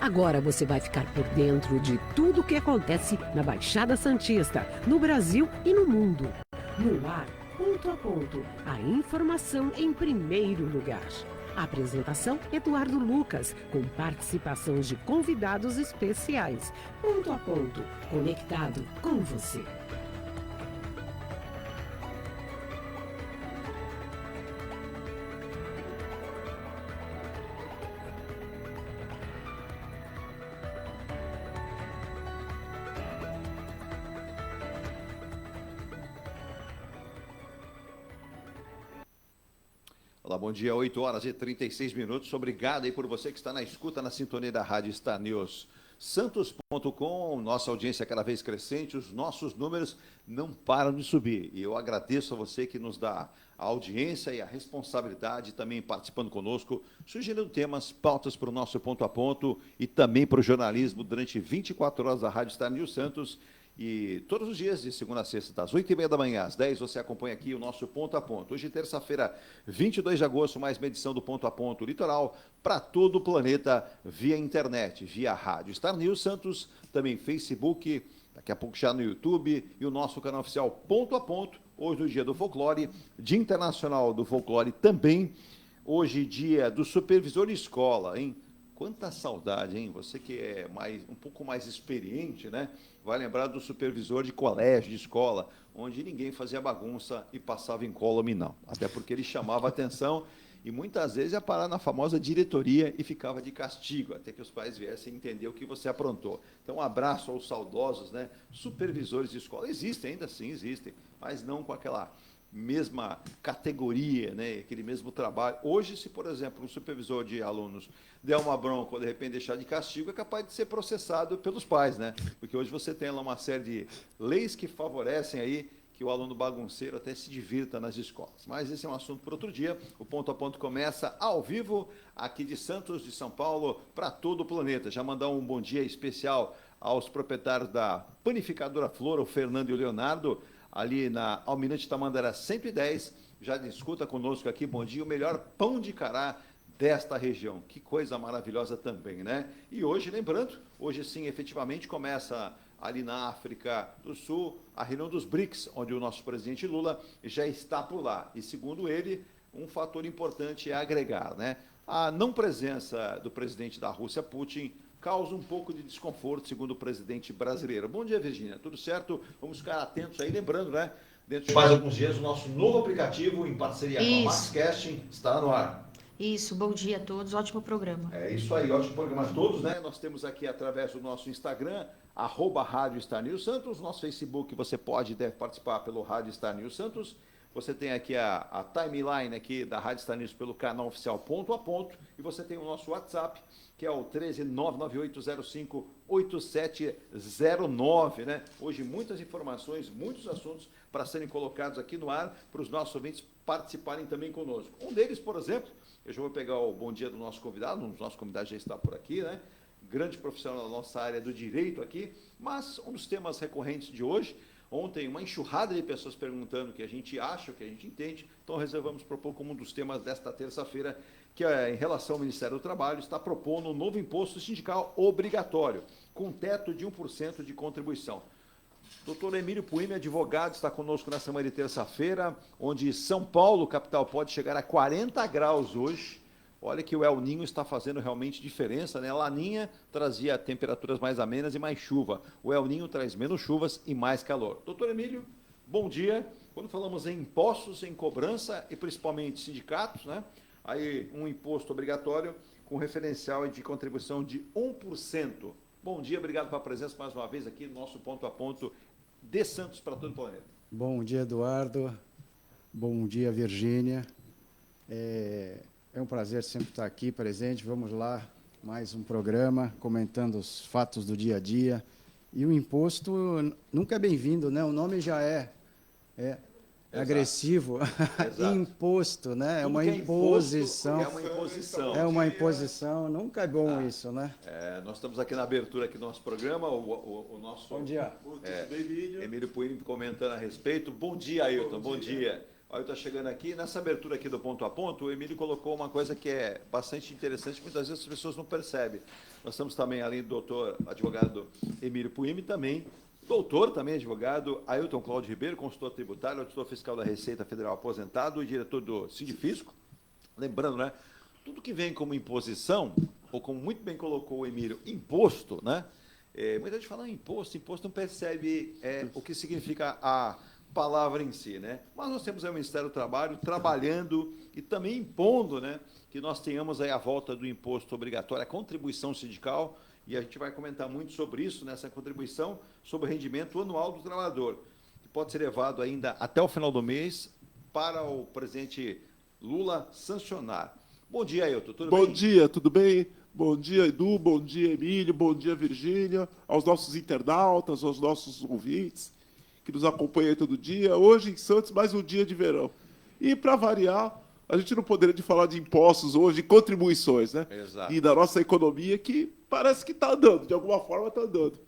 Agora você vai ficar por dentro de tudo o que acontece na Baixada Santista, no Brasil e no mundo. No ar, ponto a ponto, a informação em primeiro lugar. A apresentação, Eduardo Lucas, com participação de convidados especiais. Ponto a ponto, conectado com você. Olá, bom dia, 8 horas e 36 minutos. Obrigado aí por você que está na escuta, na sintonia da Rádio Star News. Santos.com, nossa audiência cada vez crescente, os nossos números não param de subir. E eu agradeço a você que nos dá a audiência e a responsabilidade também participando conosco, sugerindo temas, pautas para o nosso ponto a ponto e também para o jornalismo durante 24 horas da Rádio Star News Santos. E todos os dias, de segunda a sexta, das 8h30 da manhã às 10, você acompanha aqui o nosso Ponto a Ponto. Hoje, terça-feira, 22 de agosto, mais uma edição do Ponto a Ponto Litoral para todo o planeta via internet, via rádio. Star News Santos, também Facebook, daqui a pouco já no YouTube e o nosso canal oficial Ponto a Ponto. Hoje, no Dia do Folclore, Dia Internacional do Folclore também. Hoje, dia do Supervisor de Escola, hein? Quanta saudade, hein? Você que é um pouco mais experiente, né? Vai lembrar do supervisor de colégio, de escola, onde ninguém fazia bagunça e passava incólume, não. Até porque ele chamava atenção e muitas vezes ia parar na famosa diretoria e ficava de castigo, até que os pais viessem entender o que você aprontou. Então, um abraço aos saudosos, né? Supervisores de escola. Existem, ainda sim, existem, mas não com aquela mesma categoria, né, aquele mesmo trabalho. Hoje, se, por exemplo, um supervisor de alunos der uma bronca ou, de repente, deixar de castigo, é capaz de ser processado pelos pais, né? Porque hoje você tem lá uma série de leis que favorecem aí que o aluno bagunceiro até se divirta nas escolas. Mas esse é um assunto para outro dia. O Ponto a Ponto começa ao vivo, aqui de Santos, de São Paulo, para todo o planeta. Já mandar um bom dia especial aos proprietários da Panificadora Flor, o Fernando e o Leonardo, ali na Almirante Tamandaré 110, já discuta conosco aqui, bom dia, o melhor pão de cará desta região. Que coisa maravilhosa também, né? E hoje, lembrando, hoje sim, efetivamente, começa ali na África do Sul, a reunião dos BRICS, onde o nosso presidente Lula já está por lá. E, segundo ele, um fator importante é agregar, né? A não presença do presidente da Rússia, Putin, causa um pouco de desconforto, segundo o presidente brasileiro. Bom dia, Virgínia. Tudo certo? Vamos ficar atentos aí. Lembrando, né? Dentro de mais alguns dias, o nosso novo aplicativo, em parceria com a Maxcasting, estará no ar. Isso, bom dia a todos. Ótimo programa. É isso aí, ótimo programa a todos, né? Nós temos aqui, através do nosso Instagram, @Rádio Star News Santos. Nosso Facebook, você pode e deve participar pelo Rádio Star News Santos. Você tem aqui a timeline aqui da Rádio Star News pelo canal oficial Ponto a Ponto. E você tem o nosso WhatsApp, que é o 13998058709, né? Hoje muitas informações, muitos assuntos para serem colocados aqui no ar, para os nossos ouvintes participarem também conosco. Um deles, por exemplo, eu já vou pegar o bom dia do nosso convidado, um dos nossos convidados já está por aqui, né? Grande profissional da nossa área do direito aqui, mas um dos temas recorrentes de hoje, ontem uma enxurrada de pessoas perguntando o que a gente acha, o que a gente entende, então resolvemos propor como um dos temas desta terça-feira, que é em relação ao Ministério do Trabalho, está propondo um novo imposto sindical obrigatório, com teto de 1% de contribuição. Doutor Emílio Puime, advogado, está conosco nessa manhã de terça-feira, onde São Paulo, capital, pode chegar a 40 graus hoje. Olha que o El Ninho está fazendo realmente diferença, né? A Laninha trazia temperaturas mais amenas e mais chuva. O El Ninho traz menos chuvas e mais calor. Doutor Emílio, bom dia. Quando falamos em impostos, em cobrança e principalmente sindicatos, né? Aí um imposto obrigatório com referencial de contribuição de 1%. Bom dia, obrigado pela presença mais uma vez aqui no nosso Ponto a Ponto de Santos para todo o planeta. Bom dia, Eduardo. Bom dia, Virgínia. É um prazer sempre estar aqui presente. Vamos lá, mais um programa comentando os fatos do dia a dia. E o imposto nunca é bem-vindo, né? O nome já é agressivo. Imposto, né? É uma imposição. É uma imposição. É uma imposição. Nunca é bom isso, né? Nós estamos aqui na abertura aqui do nosso programa, o nosso... Bom dia. Emílio Puini comentando a respeito. Bom dia, Ailton. Bom dia. Olha, está chegando aqui, nessa abertura aqui do ponto a ponto, o Emílio colocou uma coisa que é bastante interessante, muitas vezes as pessoas não percebem. Nós estamos também, além do doutor, advogado Emílio Puimi, também, doutor também, advogado Ailton Cláudio Ribeiro, consultor tributário, auditor fiscal da Receita Federal aposentado e diretor do Sindifisco. Lembrando, né, tudo que vem como imposição, ou como muito bem colocou o Emílio, imposto, né? Muita gente fala imposto não percebe o que significa a palavra em si, né? Mas nós temos aí o Ministério do Trabalho trabalhando e também impondo, né, que nós tenhamos aí a volta do imposto obrigatório, a contribuição sindical, e a gente vai comentar muito sobre isso, nessa contribuição sobre o rendimento anual do trabalhador, que pode ser levado ainda até o final do mês para o presidente Lula sancionar. Bom dia, Ailton, tudo bem? Bom dia, tudo bem? Bom dia, Edu, bom dia, Emílio, bom dia, Virgínia, aos nossos internautas, aos nossos ouvintes que nos acompanham todo dia. Hoje, em Santos, mais um dia de verão. E, para variar, a gente não poderia de falar de impostos hoje, de contribuições, né? Exato. E da nossa economia, que parece que está andando, de alguma forma está andando.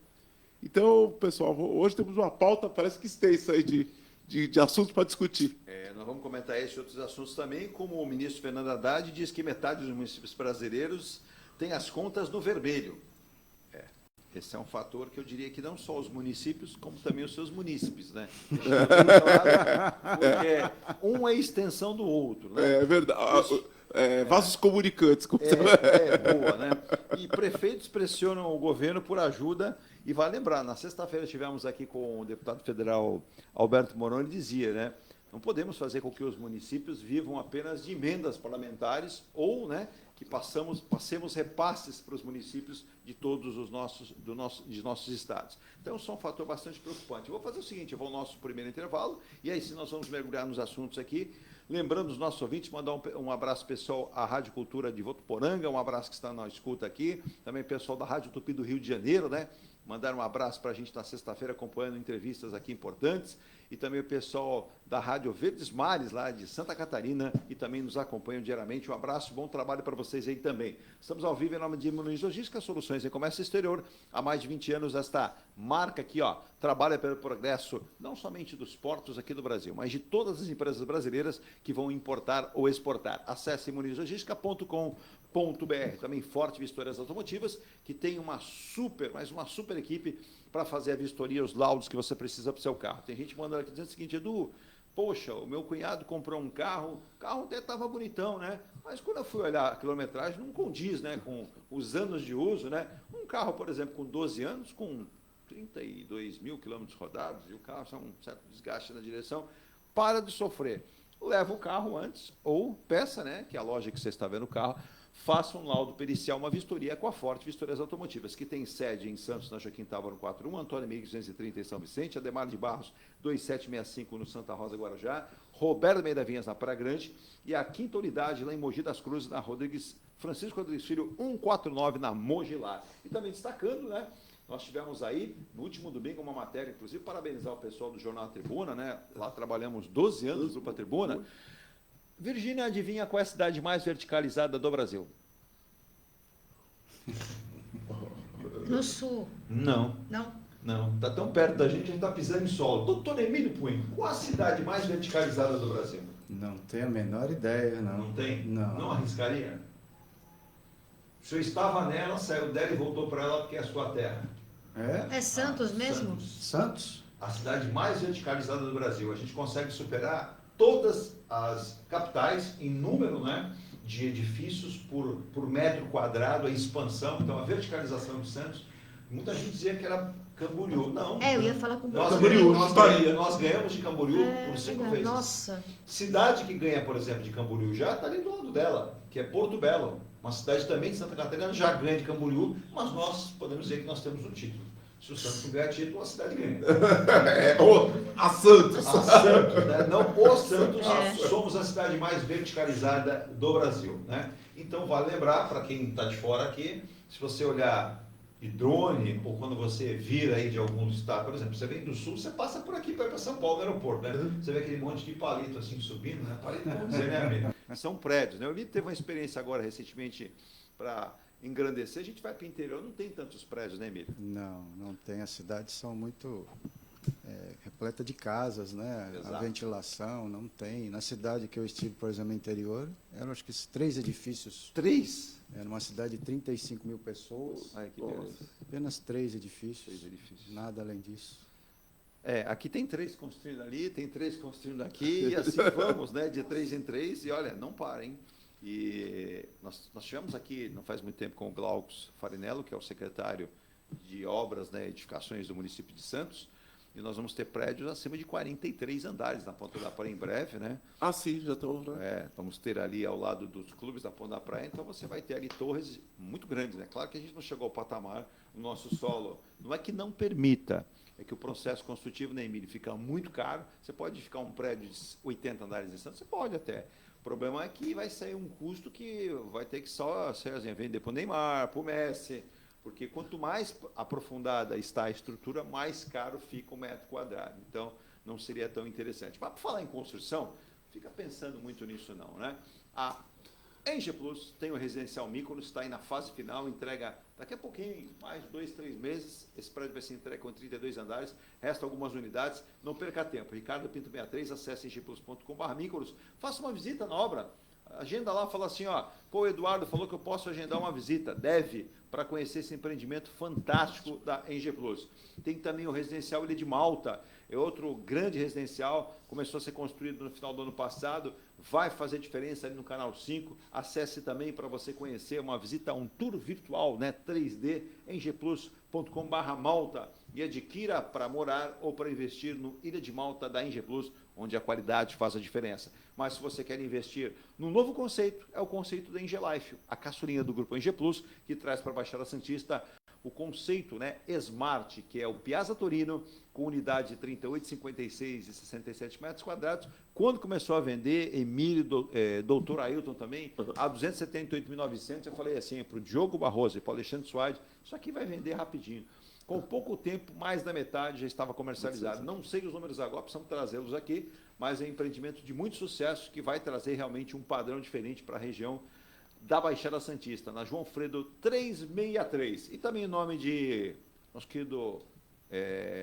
Então, pessoal, hoje temos uma pauta, parece que extensa aí de assuntos para discutir. Nós vamos comentar esse e outros assuntos também, como o ministro Fernando Haddad diz que metade dos municípios brasileiros tem as contas no vermelho. Esse é um fator que eu diria que não só os municípios, como também os seus munícipes, né? Porque um é extensão do outro, né? É verdade. Vasos comunicantes. Como boa, né? E prefeitos pressionam o governo por ajuda. E vale lembrar, na sexta-feira estivemos aqui com o deputado federal Alberto Moroni, ele dizia, né? Não podemos fazer com que os municípios vivam apenas de emendas parlamentares ou, né, que passemos repasses para os municípios de todos os nossos estados. Então, isso é um fator bastante preocupante. Eu vou fazer o seguinte, eu vou ao nosso primeiro intervalo, e aí sim nós vamos mergulhar nos assuntos aqui. Lembrando os nossos ouvintes, mandar um abraço pessoal à Rádio Cultura de Votuporanga, um abraço que está na escuta aqui, também pessoal da Rádio Tupi do Rio de Janeiro, né? Mandar um abraço para a gente na sexta-feira, acompanhando entrevistas aqui importantes, e também o pessoal da Rádio Verdes Mares, lá de Santa Catarina, e também nos acompanham diariamente. Um abraço, bom trabalho para vocês aí também. Estamos ao vivo em nome de Muniz Logística, soluções em comércio exterior. Há mais de 20 anos, esta marca aqui, ó, trabalha pelo progresso, não somente dos portos aqui do Brasil, mas de todas as empresas brasileiras que vão importar ou exportar. Acesse munizlogistica.com.br. Também Forte Vistorias Automotivas, que tem uma super equipe para fazer a vistoria, os laudos que você precisa para o seu carro. Tem gente mandando aqui dizendo o seguinte, Edu, poxa, o meu cunhado comprou um carro, o carro até estava bonitão, né? Mas quando eu fui olhar a quilometragem, não condiz, né, com os anos de uso, né? Um carro, por exemplo, com 12 anos, com 32 mil quilômetros rodados, e o carro tem um certo desgaste na direção, para de sofrer. Leva o carro antes, ou peça, né, que é a loja que você está vendo o carro, faça um laudo pericial, uma vistoria com a Forte Vistorias Automotivas, que tem sede em Santos, na Joaquim Távora 41, Antônio Miguel 230 em São Vicente, Ademar de Barros 2765 no Santa Rosa, Guarujá, Roberto Meira Vinhas na Praia Grande e a quinta unidade lá em Mogi das Cruzes, na Francisco Rodrigues Filho 149 na Mogilar. E também destacando, né, nós tivemos aí, no último domingo, uma matéria, inclusive, parabenizar o pessoal do Jornal Tribuna, né? Lá trabalhamos 12 anos no Grupo A Tribuna. Virgínia, adivinha qual é a cidade mais verticalizada do Brasil? No sul. Não. Não. Está tão perto da gente, a gente está pisando em solo. Doutor Emílio Puim, qual a cidade mais verticalizada do Brasil? Não tenho a menor ideia, não. Não tem? Não. Não arriscaria? O senhor estava nela, saiu dela e voltou para ela porque é a sua terra. É? É Santos mesmo? Santos? A cidade mais verticalizada do Brasil. A gente consegue superar todas as capitais em número, né, de edifícios por metro quadrado, a expansão. Então, a verticalização de Santos, muita gente dizia que era Camboriú. Não. Eu ia falar com Nós ganhamos de Camboriú por 5 legal. vezes. Nossa. Cidade que ganha, por exemplo, de Camboriú já está ali do lado dela, que é Porto Belo. Uma cidade também de Santa Catarina já ganha de Camboriú, mas nós podemos dizer que nós temos um título. Se o Santos não ganhar título, a cidade ganha. A Santos. A Santos, né? Não o Santos, somos a cidade mais verticalizada do Brasil, né? Então, vale lembrar, para quem está de fora aqui, se você olhar de drone, ou quando você vira aí de algum estado, por exemplo, você vem do sul, você passa por aqui para ir para São Paulo, no aeroporto, né? Você vê aquele monte de palito assim subindo, né? Palito, vamos dizer, né, amigo? São prédios, né? O Emílio teve uma experiência agora, recentemente, para engrandecer, a gente vai para o interior, não tem tantos prédios, né, Emílio? Não tem. As cidades são muito repleta de casas, né? Exato. A ventilação não tem. Na cidade que eu estive, por exemplo, no interior, eram acho que 3 edifícios. 3? Era uma cidade de 35 mil pessoas, Ai, que beleza. apenas 3 edifícios. 3 edifícios. Nada além disso. Aqui tem 3 construindo ali, tem 3 construindo aqui, e assim vamos, né? De 3 em 3, e olha, não para, hein? E nós tivemos aqui, não faz muito tempo, com o Glaucus Farinello, que é o secretário de Obras, né, Edificações do município de Santos, e nós vamos ter prédios acima de 43 andares na Ponta da Praia em breve, né? Ah, sim, já estão. Né? Vamos ter ali ao lado dos clubes da Ponta da Praia, então você vai ter ali torres muito grandes, né? Claro que a gente não chegou ao patamar, o nosso solo não é que não permita, é que o processo construtivo, né, Emílio, fica muito caro. Você pode edificar um prédio de 80 andares em Santos, você pode até. O problema é que vai sair um custo que vai ter que só vender para o Neymar, para o Messi, porque quanto mais aprofundada está a estrutura, mais caro fica o metro quadrado. Então, não seria tão interessante. Mas, por falar em construção, fica pensando muito nisso não, né? A Engie Plus tem o residencial Mykonos, está aí na fase final, entrega daqui a pouquinho, mais 2, 3 meses, esse prédio vai ser entregue com 32 andares, restam algumas unidades, não perca tempo. Ricardo Pinto 63, acesse engieplus.com/Mykonos, faça uma visita na obra, agenda lá, fala assim, o Eduardo falou que eu posso agendar uma visita, deve, para conhecer esse empreendimento fantástico da Engie Plus. Tem também o residencial Ilha de Malta, é outro grande residencial, começou a ser construído no final do ano passado, vai fazer diferença ali no Canal 5, acesse também para você conhecer uma visita, um tour virtual, né, 3D, engieplus.com/Malta, e adquira para morar ou para investir no Ilha de Malta da Engie Plus, onde a qualidade faz a diferença. Mas se você quer investir num novo conceito, é o conceito da Engie Life, a caçulinha do grupo Engie Plus, que traz para a Baixada Santista o conceito, né, Smart, que é o Piazza Torino, com unidade de 38, 56 e 67 metros quadrados. Quando começou a vender, Emílio, doutor Ailton também, a 278.900, eu falei assim, para o Diogo Barroso e para o Alexandre Suárez, isso aqui vai vender rapidinho. Com pouco tempo, mais da metade já estava comercializado. Não sei os números agora, precisamos trazê-los aqui, mas é um empreendimento de muito sucesso que vai trazer realmente um padrão diferente para a região da Baixada Santista, na João Fredo 363. E também em nome de nosso querido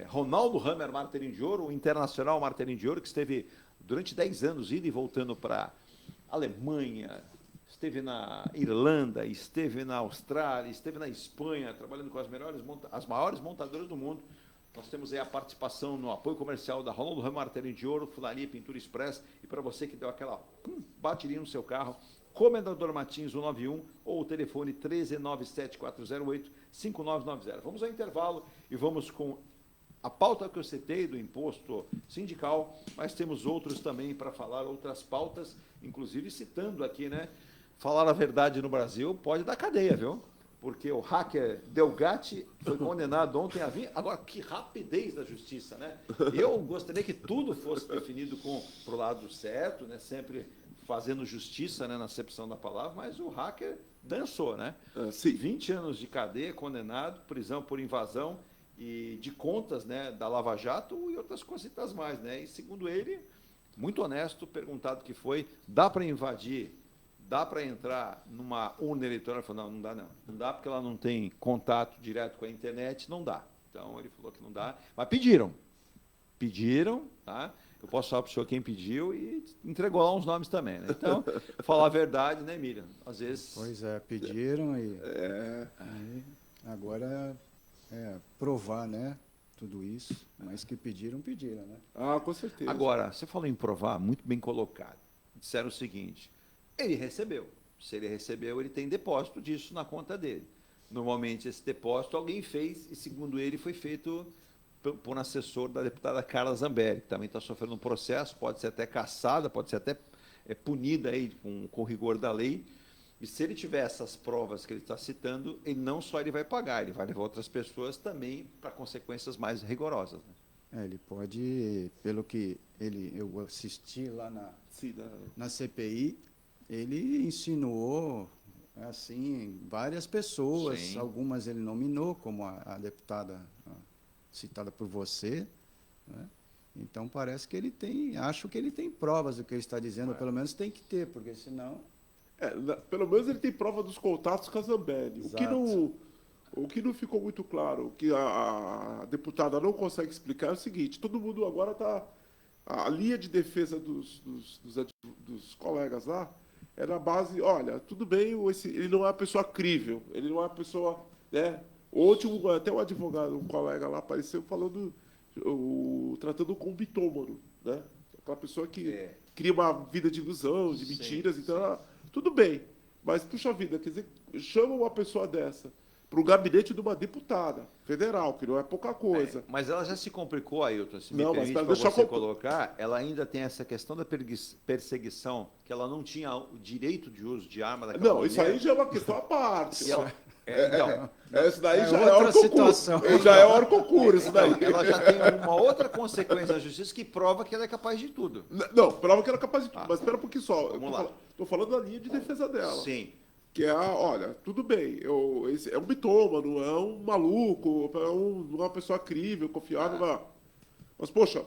Ronaldo Hammer Martelinho de Ouro, o internacional Martelinho de Ouro, que esteve durante 10 anos indo e voltando para a Alemanha, esteve na Irlanda, esteve na Austrália, esteve na Espanha, trabalhando com as maiores montadoras do mundo. Nós temos aí a participação no apoio comercial da Ronaldo Hammer Martelinho de Ouro, Fularia Pintura Express, e para você que deu aquela batidinha no seu carro, Comendador Martins 191 ou o telefone 1397-408-5990. Vamos ao intervalo e vamos com a pauta que eu citei do imposto sindical, mas temos outros também para falar, outras pautas, inclusive citando aqui, né? Falar a verdade no Brasil pode dar cadeia, viu? Porque o hacker Delgatti foi condenado ontem a vir. Agora, que rapidez da justiça, né? Eu gostaria que tudo fosse definido para o lado certo, né? Sempre fazendo justiça, né, na acepção da palavra, mas o hacker dançou, né? Sim. 20 anos de cadeia, condenado, prisão por invasão e de contas, né, da Lava Jato e outras cositas mais, né? E segundo ele, muito honesto, perguntado que foi, dá para invadir, dá para entrar numa urna eleitoral? Ele falou, não, não dá não. Não dá porque ela não tem contato direto com a internet, não dá. Então ele falou que não dá, mas pediram, tá? Eu posso falar para o senhor quem pediu e entregou lá uns nomes também, né? Então, falar a verdade, né, Miriam? Às vezes... Pois é, pediram e agora provar, né, tudo isso, mas que pediram, né? Ah, com certeza. Agora, você falou em provar, muito bem colocado. Disseram o seguinte, ele recebeu. Se ele recebeu, ele tem depósito disso na conta dele. Normalmente, esse depósito alguém fez e, segundo ele, foi feito por um assessor da deputada Carla Zambelli, que também está sofrendo um processo, pode ser até cassada, pode ser até punida aí com rigor da lei. E se ele tiver essas provas que ele está citando, ele não só ele vai pagar, ele vai levar outras pessoas também para consequências mais rigorosas, né? Ele pode, pelo que eu assisti lá na CPI, ele insinuou assim várias pessoas, Sim. Algumas ele nominou, como a deputada citada por você, né? Então parece que acho que ele tem provas do que ele está dizendo, pelo menos tem que ter, porque senão... Pelo menos ele tem prova dos contatos com a Zambelli. O que Exato. O que não ficou muito claro, o que a deputada não consegue explicar é o seguinte: todo mundo agora está. A linha de defesa dos colegas lá é na base, olha, tudo bem, ele não é uma pessoa crível, ele não é uma pessoa, né? Ontem até um advogado, um colega lá apareceu falando, tratando com um bitômano, né? Aquela pessoa que cria uma vida de ilusão, de mentiras, então, tudo bem. Mas, puxa vida, quer dizer, chama uma pessoa dessa para o gabinete de uma deputada federal, que não é pouca coisa. Mas ela já se complicou, Ailton, se me Não, permite mas para deixa você eu colocar, ela ainda tem essa questão da perseguição, que ela não tinha o direito de uso de arma daquela Não, mulher. isso aí já é uma questão à parte. E ela- então, Isso daí já outra é hora situação. Já é hora concurso, isso daí. ela já tem uma outra consequência na justiça que prova que ela é capaz de tudo. Não, prova que era capaz de tudo, mas espera um pouquinho só. Vamos lá. Tô falando da linha de defesa dela. Sim. Que é, olha, tudo bem, esse é um bitômano, é um maluco, não é uma pessoa crível, confiável, não. Mas, poxa,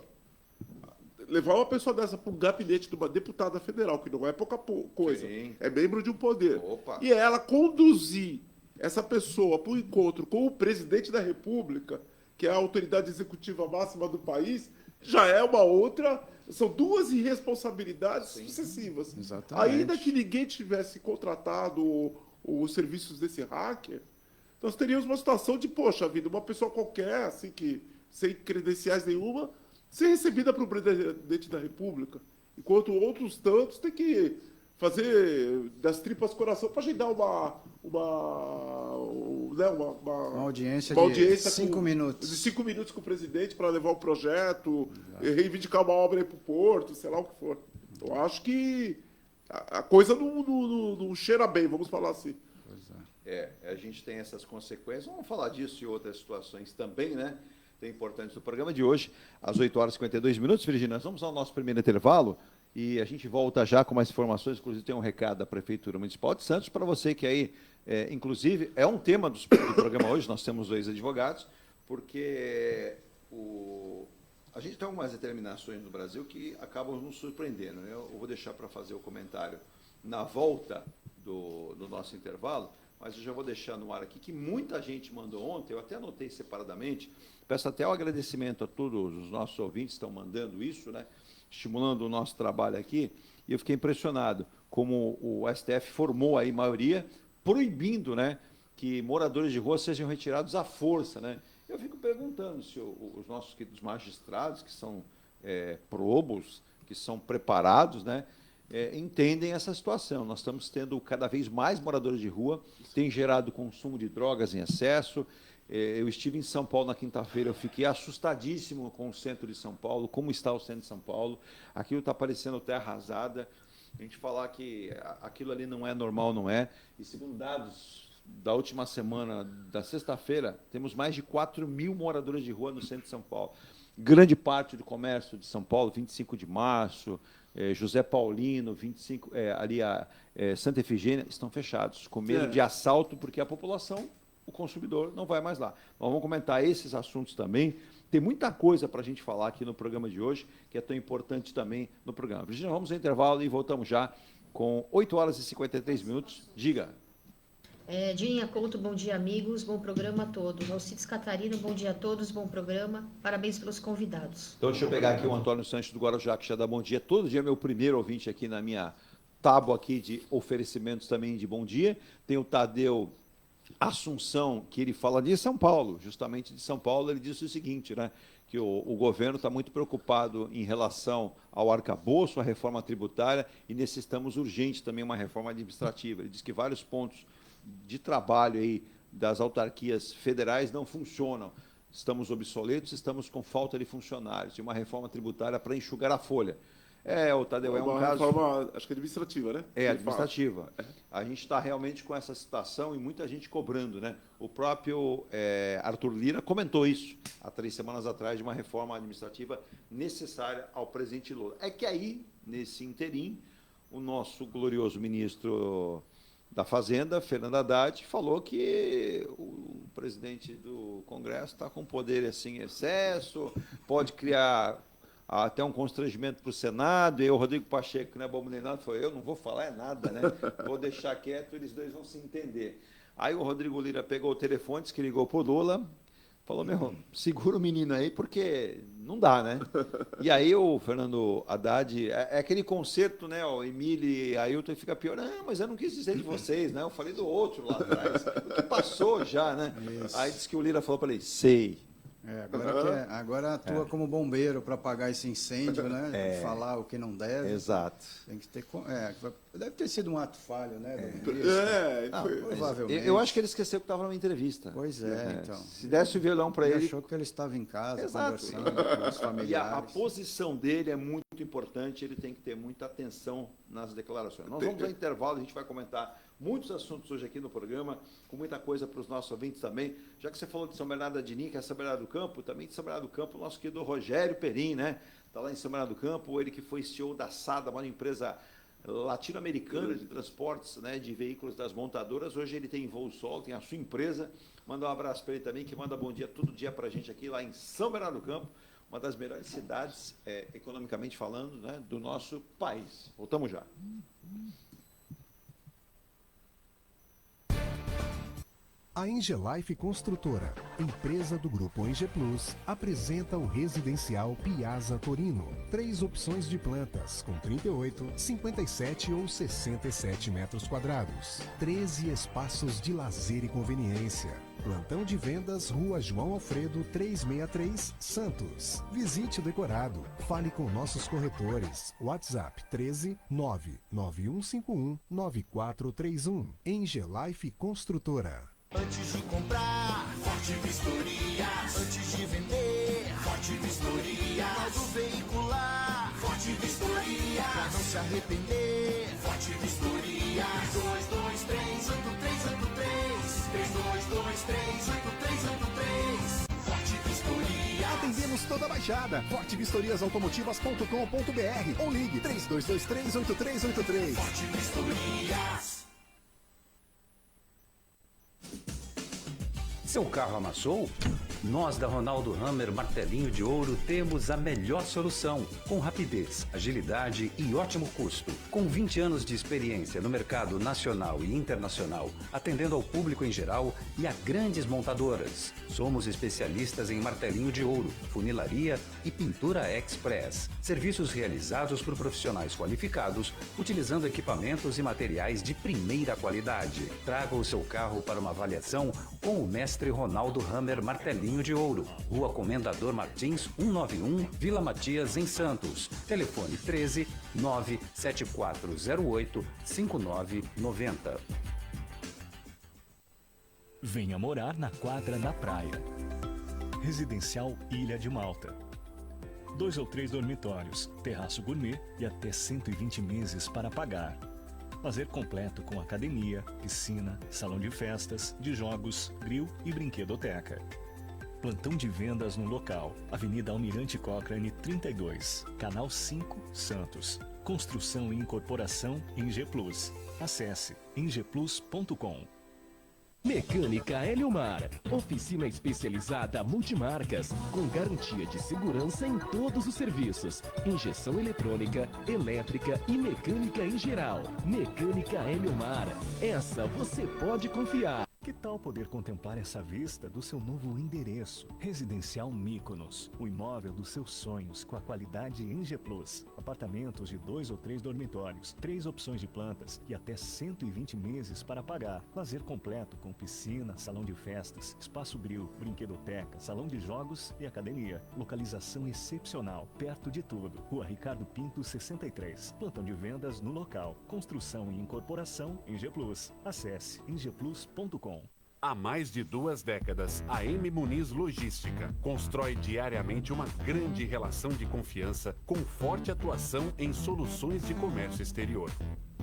levar uma pessoa dessa para um gabinete de uma deputada federal, que não é pouca coisa, Sim. é membro de um poder, Opa. e ela conduzir essa pessoa para um encontro com o presidente da República, que é a autoridade executiva máxima do país, já é uma outra. São duas irresponsabilidades sucessivas. Exatamente. Ainda que ninguém tivesse contratado os serviços desse hacker, nós teríamos uma situação de, poxa vida, uma pessoa qualquer, assim, que sem credenciais nenhuma, ser recebida para o presidente da República. Enquanto outros tantos têm que fazer das tripas coração para agendar uma audiência uma de audiência 5 minutos. de 5 minutos com o presidente para levar o projeto, reivindicar uma obra aí para o Porto, sei lá o que for. Eu acho que a coisa não cheira bem, vamos falar assim. A gente tem essas consequências. Vamos falar disso e outras situações também, né? Tem importantes do programa de hoje, às 8 horas e 52 minutos, Virginia. Nós vamos ao nosso primeiro intervalo e a gente volta já com mais informações. Inclusive, tem um recado da Prefeitura Municipal de Santos para você que aí, inclusive, é um tema do programa hoje. Nós temos 2 advogados, porque a gente tem algumas determinações no Brasil que acabam nos surpreendendo. Eu vou deixar para fazer o comentário na volta do nosso intervalo, mas eu já vou deixar no ar aqui que muita gente mandou ontem, eu até anotei separadamente, peço até o agradecimento a todos os nossos ouvintes que estão mandando isso, né, estimulando o nosso trabalho aqui, e eu fiquei impressionado como o STF formou aí maioria, proibindo, né, que moradores de rua sejam retirados à força, né. Eu fico perguntando se os nossos queridos magistrados, que são probos, que são preparados, né, entendem essa situação. Nós estamos tendo cada vez mais moradores de rua, tem gerado consumo de drogas em excesso. Eu estive em São Paulo na quinta-feira, eu fiquei assustadíssimo com o centro de São Paulo, como está o centro de São Paulo. Aquilo está parecendo terra arrasada. A gente falar que aquilo ali não é normal, não é. E segundo dados da última semana, da sexta-feira, temos mais de 4 mil moradores de rua no centro de São Paulo. Grande parte do comércio de São Paulo, 25 de março, José Paulino, 25, Santa Efigênia, estão fechados, com medo de assalto, porque a população, o consumidor, não vai mais lá. Nós vamos comentar esses assuntos também. Tem muita coisa para a gente falar aqui no programa de hoje, que é tão importante também no programa. Virginia, vamos ao intervalo e voltamos já com 8 horas e 53 minutos. Diga. Dinha Couto, bom dia, amigos. Bom programa a todos. Alcides Catarino, bom dia a todos. Bom programa. Parabéns pelos convidados. Então, deixa eu pegar aqui o Antônio Sanches do Guarujá, que já dá bom dia. Todo dia é meu primeiro ouvinte aqui na minha tábua aqui de oferecimentos também de bom dia. Tem o Tadeu Assunção, que ele fala de São Paulo, justamente de São Paulo. Ele disse o seguinte, né, que o governo está muito preocupado em relação ao arcabouço, à reforma tributária, e necessitamos urgente também uma reforma administrativa. Ele diz que vários pontos de trabalho aí das autarquias federais não funcionam. Estamos obsoletos, estamos com falta de funcionários e uma reforma tributária para enxugar a folha. O Tadeu, é um caso... reforma, acho que administrativa, né? Administrativa. A gente está realmente com essa situação e muita gente cobrando, né? O próprio Arthur Lira comentou isso há 3 semanas atrás, de uma reforma administrativa necessária ao presidente Lula. É que aí, nesse interim, o nosso glorioso ministro da Fazenda, Fernando Haddad, falou que o presidente do Congresso está com poder assim, em excesso, pode criar até um constrangimento para o Senado, e o Rodrigo Pacheco, que não é bom nem nada, falou, eu não vou falar nada, né? Vou deixar quieto, eles dois vão se entender. Aí o Rodrigo Lira pegou o telefone, disse que ligou para o Lula, falou, meu, segura o menino aí, porque não dá, né? E aí o Fernando Haddad, é aquele concerto, né? O Emílio e Ailton fica pior. Não, mas eu não quis dizer de vocês, né? Eu falei do outro lá atrás, o que passou já, né? Isso. Aí disse que o Lira falou para ele, sei. Agora atua como bombeiro para apagar esse incêndio, né? Falar o que não deve. Exato. Tem que ter. Deve ter sido um ato falho, né? Provavelmente. Eu acho que ele esqueceu que estava numa entrevista. Pois é, então. Se desse o violão para ele. Achou que ele estava em casa, Exato. conversando com os familiares. E a posição dele é muito importante, ele tem que ter muita atenção nas declarações. Nós vamos ao intervalo, a gente vai comentar muitos assuntos hoje aqui no programa, com muita coisa para os nossos ouvintes também. Já que você falou de São Bernardo da Dinim, que é São Bernardo do Campo, também de São Bernardo do Campo, o nosso querido Rogério Perim, né? Está lá em São Bernardo do Campo, ele que foi CEO da SADA, uma empresa latino-americana de transportes, né, de veículos das montadoras. Hoje ele tem Voo Sol, tem a sua empresa. Manda um abraço para ele também, que manda bom dia todo dia para a gente aqui lá em São Bernardo do Campo, uma das melhores cidades, economicamente falando, né, do nosso país. Voltamos já. A Engelife Construtora, empresa do Grupo Enge Plus, apresenta o residencial Piazza Torino. 3 opções de plantas, com 38, 57 ou 67 metros quadrados. 13 espaços de lazer e conveniência. Plantão de vendas, Rua João Alfredo, 363, Santos. Visite o decorado. Fale com nossos corretores. WhatsApp 13 99151 9431. Engelife Construtora. Antes de comprar, Forte Vistoria. Antes de vender, Forte Vistoria. Modo veicular, Forte Vistoria. Pra não se arrepender, Forte Vistoria. 3223-8383. 3223-8383. Forte Vistoria. Atendemos toda a Baixada. fortevistoriasautomotivas.com.br ou ligue 3223-8383. Forte Vistorias. Seu carro amassou? Nós da Ronaldo Hammer Martelinho de Ouro temos a melhor solução, com rapidez, agilidade e ótimo custo. Com 20 anos de experiência no mercado nacional e internacional, atendendo ao público em geral e a grandes montadoras. Somos especialistas em martelinho de ouro, funilaria e pintura express. Serviços realizados por profissionais qualificados, utilizando equipamentos e materiais de primeira qualidade. Traga o seu carro para uma avaliação com o mestre Ronaldo Hammer Martelinho de Ouro, Rua Comendador Martins, 191, Vila Matias, em Santos. Telefone 13 97408 5990. Venha morar na quadra na praia. Residencial Ilha de Malta. 2 ou 3 dormitórios, terraço gourmet e até 120 meses para pagar. Lazer completo com academia, piscina, salão de festas, de jogos, grill e brinquedoteca. Plantão de vendas no local. Avenida Almirante Cochrane 32, Canal 5, Santos. Construção e incorporação Enge Plus. Acesse engeplus.com. Mecânica Eliomar, oficina especializada multimarcas, com garantia de segurança em todos os serviços, injeção eletrônica, elétrica e mecânica em geral. Mecânica Eliomar, essa você pode confiar. Que tal poder contemplar essa vista do seu novo endereço? Residencial Mykonos, o imóvel dos seus sonhos com a qualidade Enge Plus. Apartamentos de 2 ou 3 dormitórios, 3 opções de plantas e até 120 meses para pagar. Lazer completo com piscina, salão de festas, espaço grill, brinquedoteca, salão de jogos e academia. Localização excepcional, perto de tudo. Rua Ricardo Pinto 63. Plantão de vendas no local. Construção e incorporação Enge Plus. Acesse engeplus.com. Há mais de 2 décadas, a M Muniz Logística constrói diariamente uma grande relação de confiança com forte atuação em soluções de comércio exterior.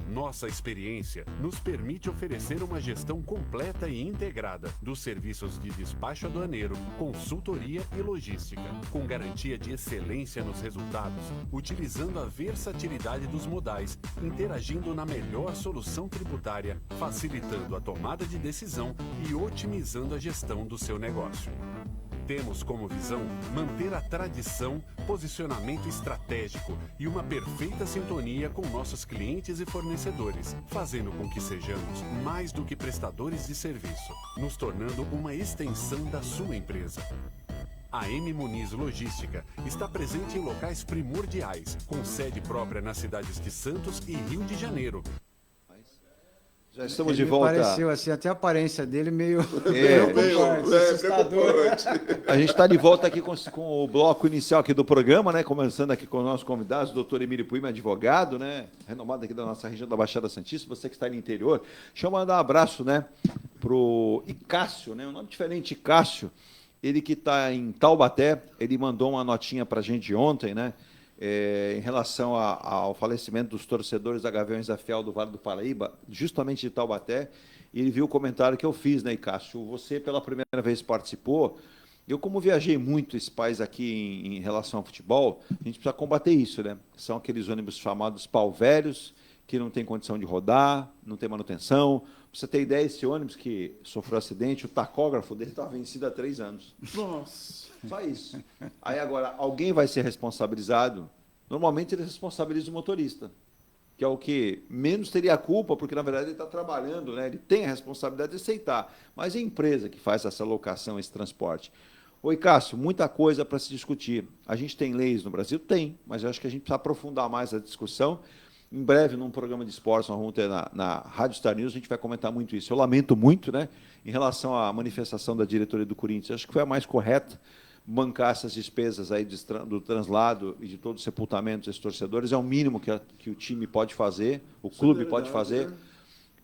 Nossa experiência nos permite oferecer uma gestão completa e integrada dos serviços de despacho aduaneiro, consultoria e logística, com garantia de excelência nos resultados, utilizando a versatilidade dos modais, interagindo na melhor solução tributária, facilitando a tomada de decisão e otimizando a gestão do seu negócio. Temos como visão manter a tradição, posicionamento estratégico e uma perfeita sintonia com nossos clientes e fornecedores, fazendo com que sejamos mais do que prestadores de serviço, nos tornando uma extensão da sua empresa. A M Muniz Logística está presente em locais primordiais, com sede própria nas cidades de Santos e Rio de Janeiro. Já estamos de volta. Pareceu assim, até a aparência dele meio assustador. A gente está de volta aqui com o bloco inicial aqui do programa, né? Começando aqui com os nossos convidados, o doutor Emílio Puima, advogado, né? Renomado aqui da nossa região da Baixada Santista. Você que está no interior, deixa eu mandar um abraço, né? Pro Icácio, né? Um nome diferente, Icácio. Ele que está em Taubaté, ele mandou uma notinha para a gente ontem, né? Em relação ao falecimento dos torcedores da Gaviões da Fiel do Vale do Paraíba, justamente de Taubaté, e ele viu o comentário que eu fiz, né, Cássio? Você, pela primeira vez, participou. Eu, como viajei muito esse país aqui em relação ao futebol, a gente precisa combater isso, né? São aqueles ônibus chamados pau velhos, que não tem condição de rodar, não tem manutenção. Pra você ter ideia, esse ônibus que sofreu acidente, o tacógrafo dele está vencido há 3 anos. Nossa. Só isso. Aí agora, alguém vai ser responsabilizado? Normalmente ele responsabiliza o motorista, que é o que menos teria a culpa, porque na verdade ele está trabalhando, né? Ele tem a responsabilidade de aceitar. Mas é a empresa que faz essa locação, esse transporte. Oi, Cássio, muita coisa para se discutir. A gente tem leis no Brasil? Tem, mas eu acho que a gente precisa aprofundar mais a discussão. Em breve, num programa de esportes, nós vamos ter na Rádio Star News, a gente vai comentar muito isso. Eu lamento muito, né, em relação à manifestação da diretoria do Corinthians. Acho que foi a mais correta bancar essas despesas aí do translado e de todo o sepultamento desses torcedores. É o mínimo que o time pode fazer, o clube pode fazer. Né?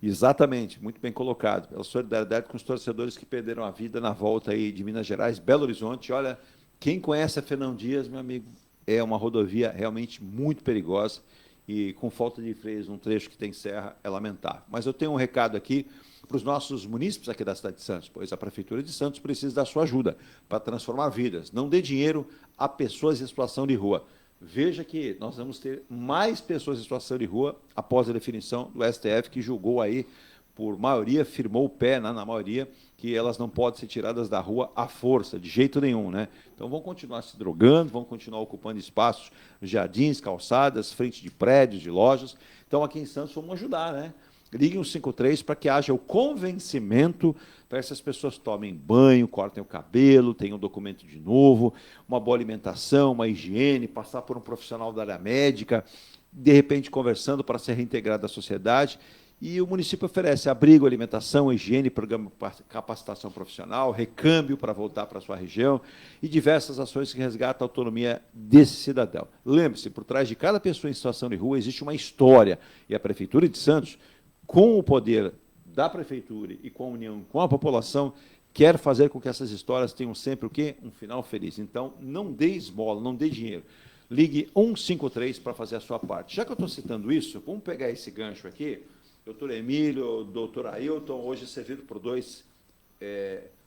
Exatamente, muito bem colocado. Pela solidariedade com os torcedores que perderam a vida na volta aí de Minas Gerais, Belo Horizonte. Olha, quem conhece a Fernão Dias, meu amigo, é uma rodovia realmente muito perigosa. E com falta de freios num trecho que tem serra, é lamentável. Mas eu tenho um recado aqui para os nossos munícipes aqui da cidade de Santos, pois a Prefeitura de Santos precisa da sua ajuda para transformar vidas. Não dê dinheiro a pessoas em situação de rua. Veja que nós vamos ter mais pessoas em situação de rua após a definição do STF, que julgou aí, por maioria, firmou o pé na maioria, que elas não podem ser tiradas da rua à força, de jeito nenhum, né? Então vão continuar se drogando, vão continuar ocupando espaços, jardins, calçadas, frente de prédios, de lojas. Então aqui em Santos vamos ajudar, né? Ligue 153 para que haja o convencimento para essas pessoas tomem banho, cortem o cabelo, tenham um documento de novo, uma boa alimentação, uma higiene, passar por um profissional da área médica, de repente conversando para ser reintegrado à sociedade. E o município oferece abrigo, alimentação, higiene, programa de capacitação profissional, recâmbio para voltar para a sua região e diversas ações que resgatam a autonomia desse cidadão. Lembre-se, por trás de cada pessoa em situação de rua existe uma história. E a Prefeitura de Santos, com o poder da Prefeitura e com a união com a população, quer fazer com que essas histórias tenham sempre o quê? Um final feliz. Então, não dê esmola, não dê dinheiro. Ligue 153 para fazer a sua parte. Já que eu estou citando isso, vamos pegar esse gancho aqui. Doutor Emílio, doutor Ailton, hoje servido por 2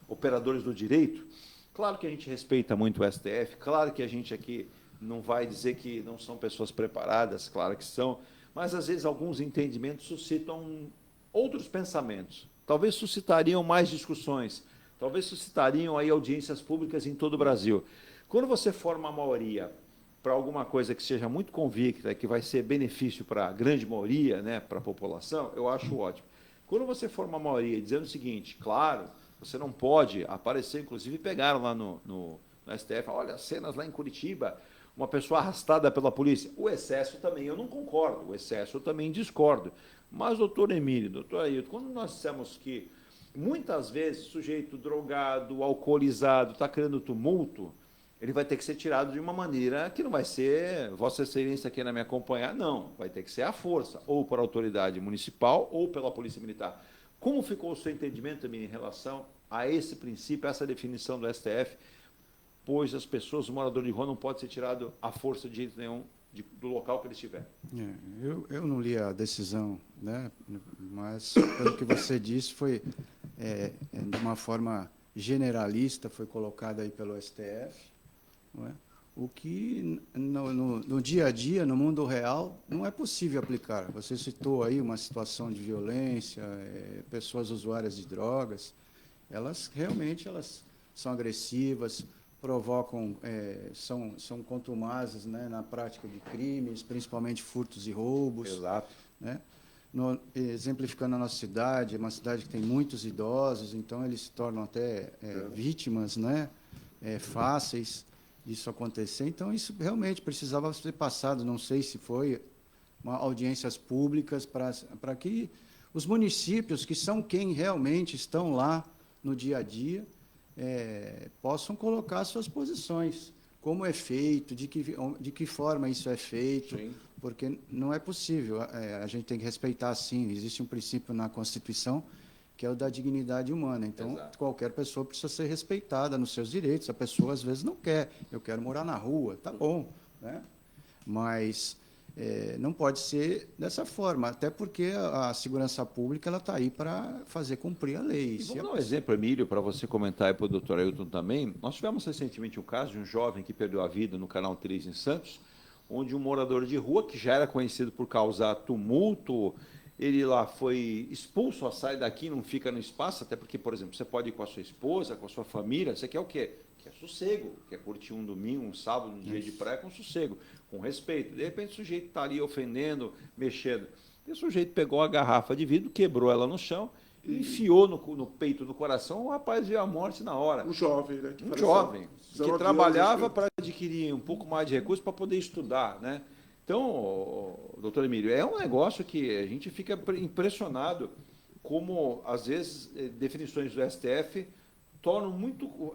operadores do direito. Claro que a gente respeita muito o STF, claro que a gente aqui não vai dizer que não são pessoas preparadas, claro que são, mas às vezes alguns entendimentos suscitam outros pensamentos. Talvez suscitariam mais discussões, talvez suscitariam aí audiências públicas em todo o Brasil. Quando você forma a maioria para alguma coisa que seja muito convicta, que vai ser benefício para a grande maioria, né, para a população, eu acho ótimo. Quando você forma uma maioria dizendo o seguinte, claro, você não pode aparecer, inclusive pegaram lá no STF, olha, as cenas lá em Curitiba, uma pessoa arrastada pela polícia. O excesso também eu não concordo, o excesso eu também discordo. Mas, doutor Emílio, doutor Ailton, quando nós dissemos que muitas vezes o sujeito drogado, alcoolizado, está criando tumulto, ele vai ter que ser tirado de uma maneira que não vai ser, Vossa Excelência queira me acompanhar, não, vai ter que ser à força, ou por autoridade municipal ou pela Polícia Militar. Como ficou o seu entendimento também em relação a esse princípio, a essa definição do STF, pois as pessoas, o morador de rua, não pode ser tirado à força de jeito nenhum do local que ele estiver? Eu não li a decisão, né, mas pelo que você disse, foi de uma forma generalista, foi colocada aí pelo STF, não é? O que no dia a dia, no mundo real, não é possível aplicar. Você citou aí uma situação de violência, pessoas usuárias de drogas, elas realmente são agressivas, provocam, são contumazes, né, na prática de crimes, principalmente furtos e roubos. Exato. Né? Exemplificando a nossa cidade, é uma cidade que tem muitos idosos, então eles se tornam até vítimas, né, fáceis disso acontecer. Então, isso realmente precisava ser passado, não sei se foi audiências públicas para que os municípios, que são quem realmente estão lá no dia a dia, possam colocar suas posições, como é feito, de que forma isso é feito. Sim. Porque não é possível, a gente tem que respeitar, sim, existe um princípio na Constituição, que é o da dignidade humana. Então, exato, qualquer pessoa precisa ser respeitada nos seus direitos. A pessoa, às vezes, não quer. Eu quero morar na rua, tá bom, né? Mas não pode ser dessa forma, até porque a segurança pública está aí para fazer cumprir a lei. E vamos dar um exemplo, Emílio, para você comentar e para o doutor Ailton também. Nós tivemos recentemente um caso de um jovem que perdeu a vida no Canal 3 em Santos, onde um morador de rua, que já era conhecido por causar tumulto, ele lá foi expulso, sai daqui, não fica no espaço, até porque, por exemplo, você pode ir com a sua esposa, com a sua família, você quer o quê? Quer sossego, quer curtir um domingo, um sábado, um dia de praia com sossego, com respeito. De repente o sujeito está ali ofendendo, mexendo. E o sujeito pegou a garrafa de vidro, quebrou ela no chão, enfiou no peito, no coração, o rapaz veio à morte na hora. Um jovem, né? Um jovem, que trabalhava para adquirir um pouco mais de recursos para poder estudar, né? Então, doutor Emílio, é um negócio que a gente fica impressionado como, às vezes, definições do STF tornam muito...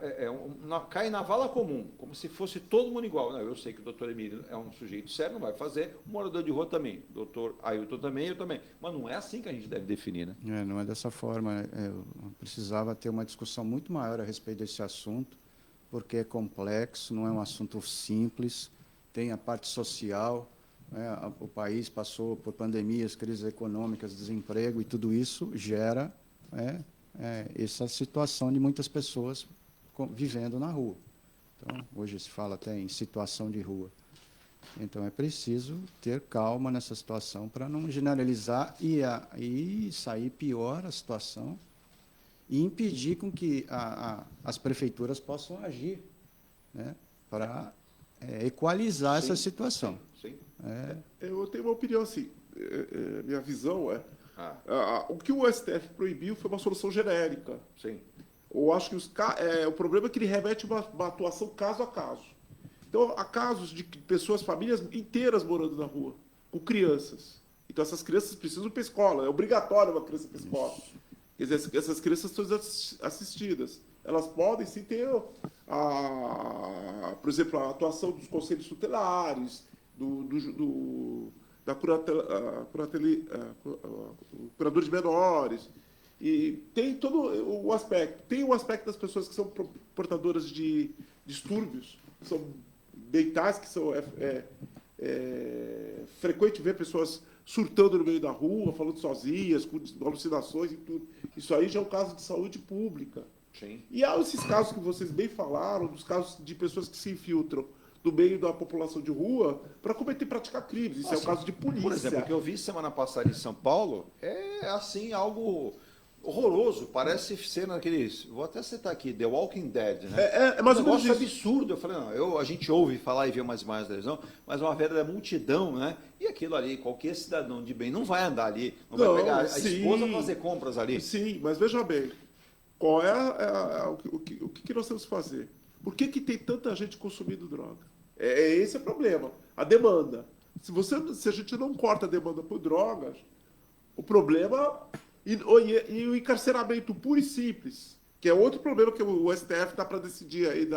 cai na vala comum, como se fosse todo mundo igual. Não, eu sei que o doutor Emílio é um sujeito sério, não vai fazer, o morador de rua também, o doutor Ailton também, eu também. Mas não é assim que a gente deve definir, né? Não é dessa forma. Eu precisava ter uma discussão muito maior a respeito desse assunto, porque é complexo, não é um assunto simples, tem a parte social... o país passou por pandemias, crises econômicas, desemprego, e tudo isso gera essa situação de muitas pessoas vivendo na rua. Então, hoje se fala até em situação de rua. Então, é preciso ter calma nessa situação para não generalizar e sair pior a situação e impedir com que as prefeituras possam agir, né, para equalizar essa situação. Sim. Eu tenho uma opinião assim, minha visão o que o STF proibiu foi uma solução genérica. Sim. Eu acho que o problema é que ele remete uma atuação caso a caso. Então, há casos de pessoas, famílias inteiras morando na rua, com crianças. Então, essas crianças precisam ir para a escola, é obrigatório uma criança ir para a escola. Quer dizer, essas crianças estão assistidas. Elas podem sim ter, por exemplo, a atuação dos conselhos tutelares, da curador de menores, e tem todo o aspecto. Tem o aspecto das pessoas que são portadoras de distúrbios, que são mentais, que são frequente ver pessoas surtando no meio da rua, falando sozinhas, com alucinações e tudo. Isso aí já é um caso de saúde pública. Sim. E há esses casos que vocês bem falaram, dos casos de pessoas que se infiltram do meio da população de rua para praticar crimes. Isso é o caso de polícia. Por exemplo, o que eu vi semana passada em São Paulo é, assim, algo horroroso. Parece ser naqueles... Vou até citar aqui, The Walking Dead, né? Mais ou um menos negócio isso. absurdo. Eu falei, não, a gente ouve falar e vê umas imagens da televisão, mas uma verdadeira multidão, né? E aquilo ali, qualquer cidadão de bem não vai andar ali, não vai pegar a esposa para fazer compras ali. Sim, mas veja bem, qual o que nós temos que fazer? Por que tem tanta gente consumindo droga? Esse é o problema. A demanda. Se a gente não corta a demanda por drogas, o problema... E o encarceramento puro e simples, que é outro problema que o STF está para decidir aí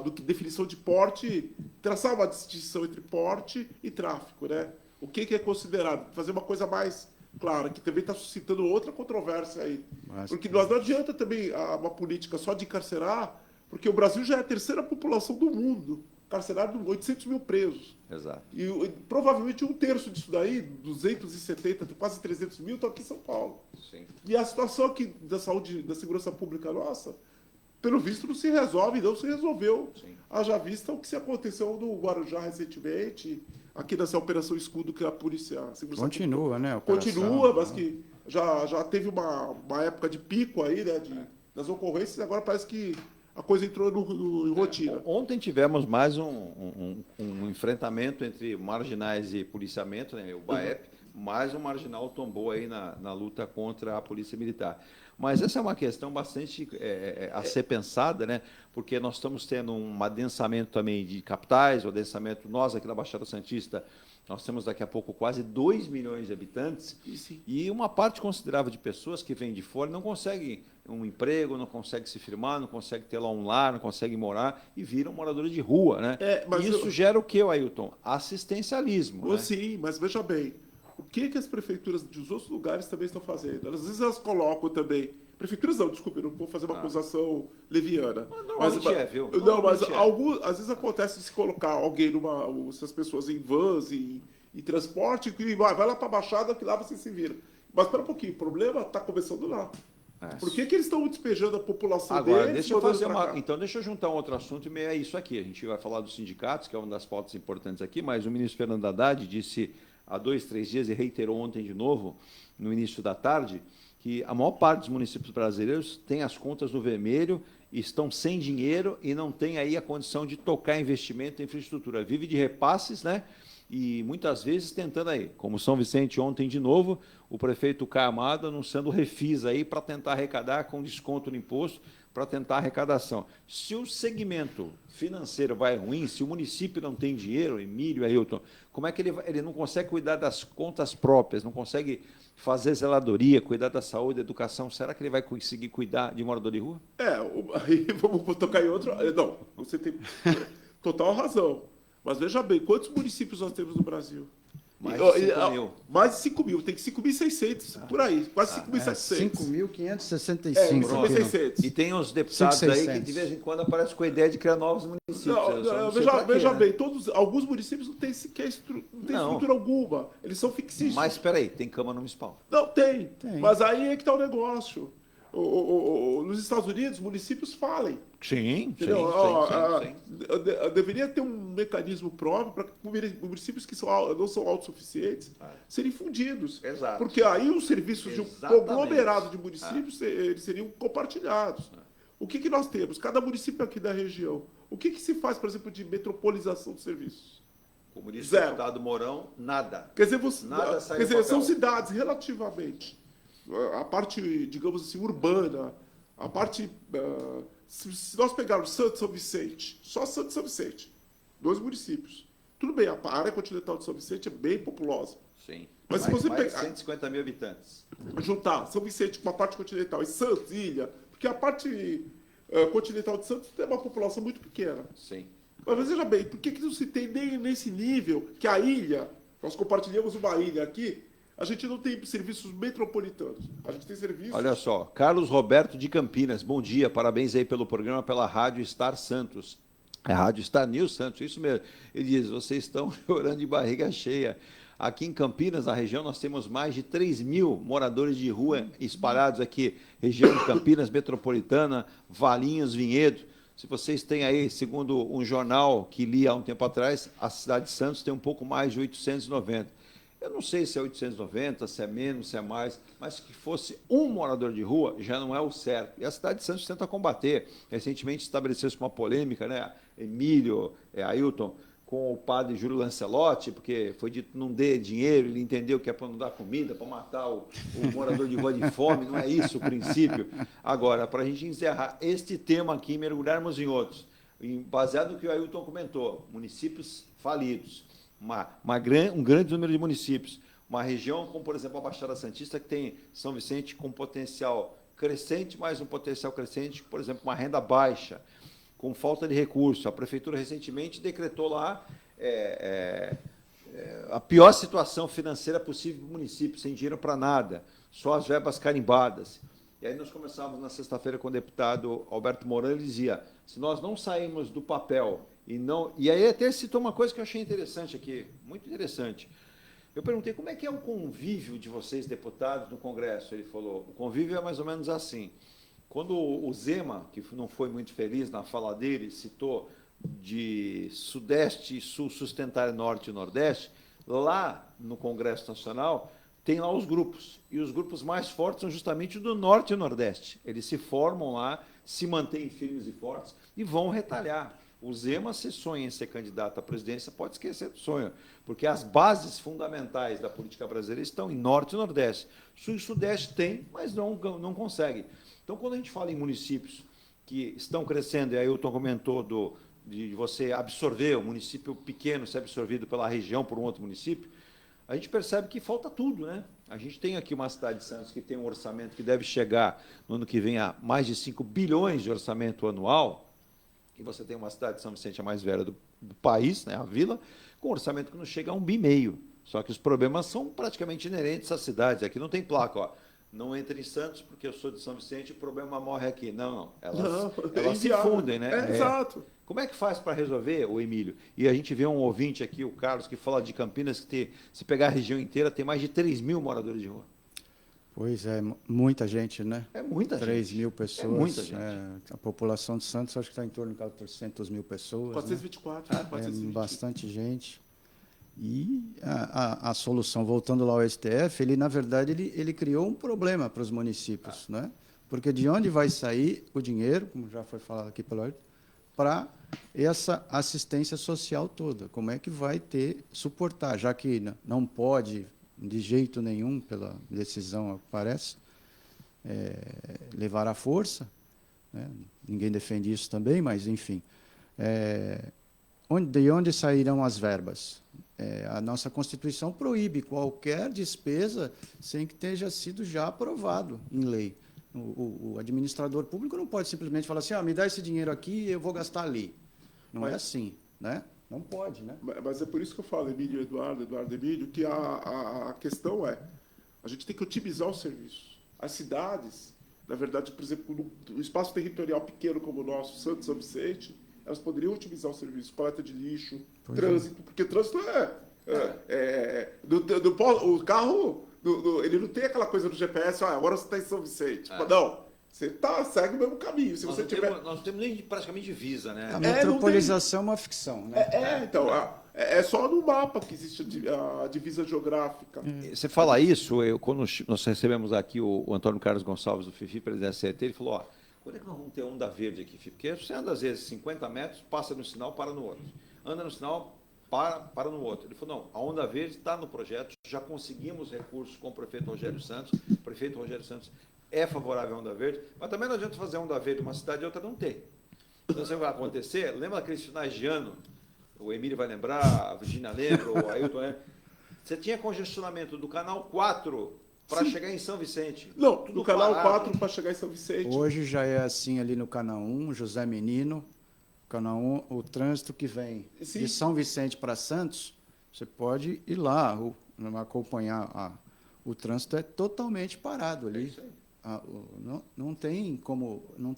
do que definição de porte, traçar uma distinção entre porte e tráfico, né? O que é considerado? Fazer uma coisa mais clara, que também está suscitando outra controvérsia aí. Porque não adianta também uma política só de encarcerar, porque o Brasil já é a terceira população do mundo, encarcerado 800 mil presos. Exato. E provavelmente um terço disso daí, 270, quase 300 mil, estão aqui em São Paulo. Sim. E a situação aqui da saúde, da segurança pública nossa, pelo visto não se resolve, não se resolveu. Sim. Haja vista o que se aconteceu no Guarujá recentemente, aqui nessa Operação Escudo, que a polícia... A segurança continua, pública, né? Operação, continua, mas que já teve uma época de pico aí, né? das ocorrências, agora parece que a coisa entrou em rotina. Ontem tivemos mais um enfrentamento entre marginais e policiamento, né, o BAEP, mais um marginal tombou aí na luta contra a Polícia Militar. Mas essa é uma questão bastante a ser pensada, né, porque nós estamos tendo um adensamento também de capitais, o adensamento, nós aqui na Baixada Santista, nós temos daqui a pouco quase 2 milhões de habitantes e uma parte considerável de pessoas que vêm de fora não conseguem um emprego, não consegue se firmar, não consegue ter lá um lar, não consegue morar e viram moradores de rua, né? Isso gera o quê, Ailton? Assistencialismo. Né? Sim, mas veja bem, o que as prefeituras dos outros lugares também estão fazendo? Às vezes elas colocam também... Prefeituras não, desculpe, eu não vou fazer uma acusação leviana. Mas viu? Não, mas às vezes acontece de se colocar alguém essas pessoas em vans, em transporte, e vai lá para a Baixada, que lá você se vira. Mas espera um pouquinho, o problema está começando lá. Por que eles estão despejando a população agora, deles? Deixa eu juntar um outro assunto e meio é isso aqui. A gente vai falar dos sindicatos, que é uma das pautas importantes aqui, mas o ministro Fernando Haddad disse há 2, 3 dias e reiterou ontem de novo, no início da tarde, que a maior parte dos municípios brasileiros tem as contas no vermelho, estão sem dinheiro e não tem aí a condição de tocar investimento em infraestrutura. Vive de repasses, né? E muitas vezes tentando aí, como São Vicente ontem de novo, o prefeito Caio Amado anunciando refis aí para tentar arrecadar com desconto no imposto, para tentar arrecadação. Se o segmento financeiro vai ruim, se o município não tem dinheiro, Emílio, Ailton, como é que ele não consegue cuidar das contas próprias, não consegue fazer zeladoria, cuidar da saúde, da educação? Será que ele vai conseguir cuidar de morador de rua? Aí vamos tocar em outro... Não, você tem total razão. Mas veja bem, quantos municípios nós temos no Brasil? Mais de 5 mil. Mais de 5 mil, tem 5.600, por aí, quase 5.700. 5.565. E tem uns deputados aí que de vez em quando aparecem com a ideia de criar novos municípios. Veja bem, alguns municípios não têm sequer estrutura alguma, eles são fictícios. Mas espera aí, tem Câmara Municipal? Não, tem. Mas aí é que está o negócio. Nos Estados Unidos, municípios falem. Sim. Deveria ter um mecanismo próprio para municípios que não são autossuficientes serem fundidos. Exato. Porque aí os serviços de um conglomerado de municípios eles seriam compartilhados. O que nós temos? Cada município aqui da região. O que se faz, por exemplo, de metropolização de serviços? Como disse o deputado Mourão, nada. Quer dizer, são cidades relativamente... A parte, digamos assim, urbana, a parte... se nós pegarmos Santos e São Vicente, só Santos e São Vicente, 2 municípios. Tudo bem, a área continental de São Vicente é bem populosa. Sim. Mas se você mais pegar... 150 mil habitantes. Juntar São Vicente com a parte continental e Santos, Ilha, porque a parte continental de Santos tem uma população muito pequena. Sim. Mas veja bem, por que não se tem nem nesse nível que a ilha, nós compartilhamos uma ilha aqui, a gente não tem serviços metropolitanos. A gente tem serviços... Olha só, Carlos Roberto de Campinas, bom dia, parabéns aí pelo programa, pela Rádio Star Santos. É a Rádio Star News Santos, isso mesmo. Ele diz, vocês estão chorando de barriga cheia. Aqui em Campinas, na região, nós temos mais de 3 mil moradores de rua espalhados aqui, região de Campinas, metropolitana, Valinhos, Vinhedo. Se vocês têm aí, segundo um jornal que li há um tempo atrás, a cidade de Santos tem um pouco mais de 890. Eu não sei se é 890, se é menos, se é mais, mas que fosse um morador de rua já não é o certo. E a cidade de Santos tenta combater. Recentemente estabeleceu-se uma polêmica, né? Emílio, Ailton, com o padre Júlio Lancelotti, porque foi dito não dê dinheiro, ele entendeu que é para não dar comida, para matar o morador de rua de fome, não é isso o princípio. Agora, para a gente encerrar este tema aqui e mergulharmos em outros, baseado no que o Ailton comentou, municípios falidos, um grande número de municípios, uma região como, por exemplo, a Baixada Santista, que tem São Vicente com potencial crescente, mas um potencial crescente, por exemplo, uma renda baixa, com falta de recurso. A Prefeitura recentemente decretou lá a pior situação financeira possível para o município, sem dinheiro para nada, só as verbas carimbadas. E aí nós começávamos na sexta-feira com o deputado Alberto Mourão, ele dizia, se nós não sairmos do papel e aí até citou uma coisa que eu achei interessante aqui, muito interessante. Eu perguntei como é que é o convívio de vocês, deputados, no Congresso. Ele falou, o convívio é mais ou menos assim. Quando o Zema, que não foi muito feliz na fala dele, citou de Sudeste e Sul sustentar Norte e Nordeste, lá no Congresso Nacional, tem lá os grupos. E os grupos mais fortes são justamente do Norte e Nordeste. Eles se formam lá, se mantêm firmes e fortes e vão retalhar. O Zema, se sonha em ser candidato à presidência, pode esquecer do sonho, porque as bases fundamentais da política brasileira estão em Norte e Nordeste. Sul e Sudeste tem, mas não consegue. Então, quando a gente fala em municípios que estão crescendo, e aí o Ailton comentou de você absorver, o município pequeno ser absorvido pela região por um outro município, a gente percebe que falta tudo, né? A gente tem aqui uma cidade de Santos que tem um orçamento que deve chegar no ano que vem a mais de 5 bilhões de orçamento anual, e você tem uma cidade de São Vicente, a mais velha do país, né, a Vila, com um orçamento que não chega a 1,5 bilhão. Só que os problemas são praticamente inerentes às cidades. Aqui não tem placa, ó. Não entre em Santos porque eu sou de São Vicente, o problema morre aqui. Não. Elas se fundem, né? Exato. Como é que faz para resolver, o Emílio? E a gente vê um ouvinte aqui, o Carlos, que fala de Campinas, que se pegar a região inteira, tem mais de 3 mil moradores de rua. Pois é, muita gente, né? É muita 3 gente. mil pessoas. É muita gente. A população de Santos acho que está em torno de 400 mil pessoas. 424. Né? 420. É bastante gente. E a solução, voltando lá ao STF, ele, na verdade, ele criou um problema para os municípios, né? Porque de onde vai sair o dinheiro, como já foi falado aqui pelo Ailton, para essa assistência social toda? Como é que vai suportar, já que não pode, de jeito nenhum, pela decisão, parece, levar à força, né? Ninguém defende isso também, mas, enfim. De onde sairão as verbas? A nossa Constituição proíbe qualquer despesa sem que tenha sido já aprovado em lei. O administrador público não pode simplesmente falar assim, me dá esse dinheiro aqui e eu vou gastar ali. Não é assim, né? Não pode, né? Mas é por isso que eu falo, Emílio, Eduardo, Emílio, que a questão a gente tem que otimizar o serviço. As cidades, na verdade, por exemplo, no espaço territorial pequeno como o nosso, Santos, São Vicente, elas poderiam otimizar o serviço, coleta de lixo, trânsito, porque trânsito o carro, ele não tem aquela coisa do GPS, agora você está em São Vicente. Não, você segue o mesmo caminho. Se nós não temos nem praticamente divisa, né? A metropolização é uma ficção, né? Então, é só no mapa que existe a divisa geográfica. Você fala isso, quando nós recebemos aqui o Antônio Carlos Gonçalves, do FIFI, presidente da CET, ele falou, quando é que nós vamos ter onda verde aqui, FIFI? Porque você anda, às vezes, 50 metros, passa no sinal, para no outro. Anda no sinal, para no outro. Ele falou, não, a onda verde está no projeto, já conseguimos recursos com o prefeito Rogério Santos, o prefeito Rogério Santos é favorável à onda verde, mas também não adianta fazer onda verde uma cidade e outra não ter. Então, isso vai acontecer, lembra aqueles finais de ano, o Emílio vai lembrar, a Virgínia lembra, o Ailton lembra, você tinha congestionamento do canal 4 para chegar em São Vicente. Não, do canal 4 para chegar em São Vicente. Hoje já é assim ali no canal 1, José Menino, canal 1, o trânsito que vem de São Vicente para Santos, você pode ir lá, acompanhar. O trânsito é totalmente parado ali. Não tem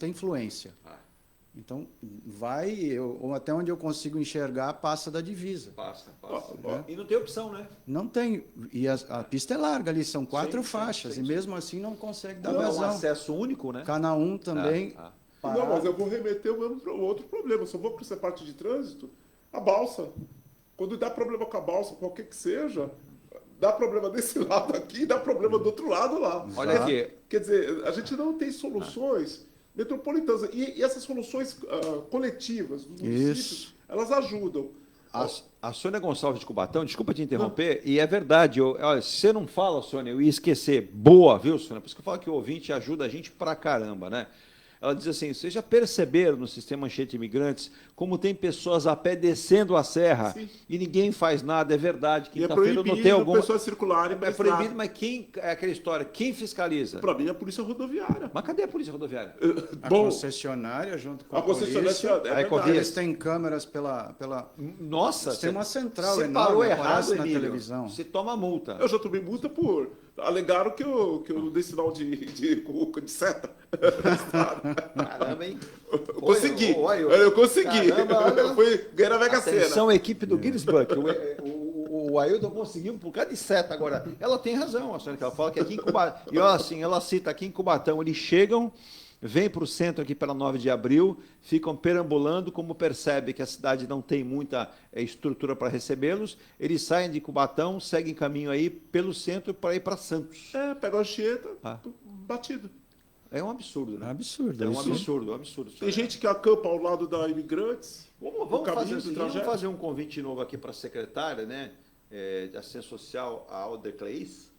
influência. Então, até onde eu consigo enxergar, passa da divisa. Passa. Né? E não tem opção, né? Não tem. E a pista é larga ali, são 4 faixas, e mesmo assim não consegue dar vazão. É um acesso único, né? Canal 1 também. Não, mas eu vou remeter o outro problema. Se eu vou para essa parte de trânsito, a balsa. Quando dá problema com a balsa, qualquer que seja, dá problema desse lado aqui, dá problema do outro lado lá. Olha aqui. Quer dizer, a gente não tem soluções metropolitanas. E essas soluções coletivas dos municípios, elas ajudam. A Sônia Gonçalves de Cubatão, desculpa te interromper, e é verdade, olha, se você não fala, Sônia, eu ia esquecer. Boa, viu, Sônia? Por isso que eu falo que o ouvinte ajuda a gente pra caramba, né? Ela diz assim, vocês já perceberam no sistema Manchete Imigrantes como tem pessoas a pé descendo a serra e ninguém faz nada, é verdade. Quinta-feira não tem alguma... pessoas circularem. É proibido, mas é aquela história, quem fiscaliza? Para mim é a polícia rodoviária. Mas cadê a polícia rodoviária? A concessionária junto com a polícia. Eles têm câmeras pela... Nossa! Tem uma central você enorme, parou errado, na Emílio. televisão. Você toma multa. Eu já tomei multa por... Alegaram que eu dei sinal de seta. Caramba, hein? Consegui. Eu consegui. Ganhei na Mega Sena. Atenção, equipe do Guinness Book. O Ailton conseguiu por causa de seta. Agora, ela tem razão, a Sônia, que ela fala que aqui em Cubatão... E olha assim, ela cita aqui em Cubatão, eles chegam vêm para o centro aqui pela 9 de abril, ficam perambulando, como percebe que a cidade não tem muita estrutura para recebê-los, eles saem de Cubatão, seguem caminho aí pelo centro para ir para Santos. Pega a Anchieta, batido. É um absurdo, né? É um absurdo. É um isso. absurdo, um absurdo. Tem gente que acampa ao lado da Imigrantes. Vamos fazer um convite novo aqui para a secretária, né, de Assistência Social, a Alder Cleis.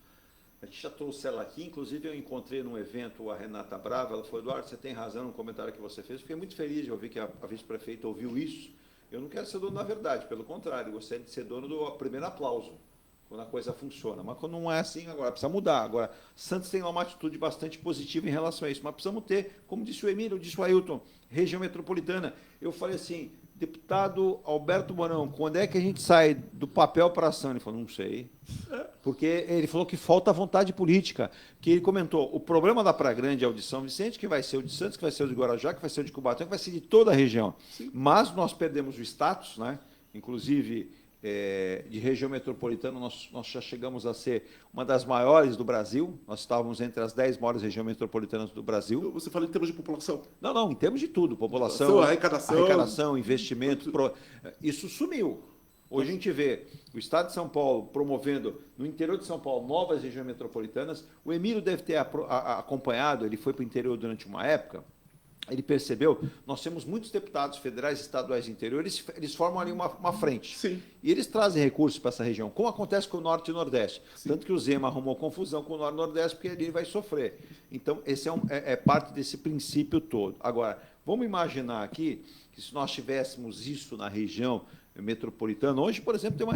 A gente já trouxe ela aqui, inclusive eu encontrei num evento a Renata Brava, ela falou, Eduardo, você tem razão no comentário que você fez, fiquei muito feliz de ouvir que a vice-prefeita ouviu isso. Eu não quero ser dono da verdade, pelo contrário, eu gostaria de ser dono do primeiro aplauso, quando a coisa funciona. Mas quando não é assim, agora precisa mudar. Agora, Santos tem uma atitude bastante positiva em relação a isso, mas precisamos ter, como disse o Emílio, disse o Ailton, região metropolitana. Eu falei assim, deputado Alberto Mourão, quando é que a gente sai do papel para a ação? Ele falou, não sei. Porque ele falou que falta vontade política. Que ele comentou, o problema da Praia Grande é o de São Vicente, que vai ser o de Santos, que vai ser o de Guarujá, que vai ser o de Cubatão, que vai ser de toda a região. Sim. Mas nós perdemos o status, né? Inclusive, de região metropolitana, nós já chegamos a ser uma das maiores do Brasil. Nós estávamos entre as 10 maiores regiões metropolitanas do Brasil. Você fala em termos de população? Não, em termos de tudo. População, arrecadação, investimento. Isso sumiu. Hoje a gente vê o Estado de São Paulo promovendo, no interior de São Paulo, novas regiões metropolitanas. O Emílio deve ter acompanhado, ele foi para o interior durante uma época, ele percebeu, nós temos muitos deputados federais e estaduais do interior, eles formam ali uma frente. Sim. E eles trazem recursos para essa região, como acontece com o Norte e o Nordeste. Sim. Tanto que o Zema arrumou confusão com o Norte e o Nordeste, porque ele vai sofrer. Então, esse é parte desse princípio todo. Agora, vamos imaginar aqui que se nós tivéssemos isso na região metropolitana, hoje, por exemplo, tem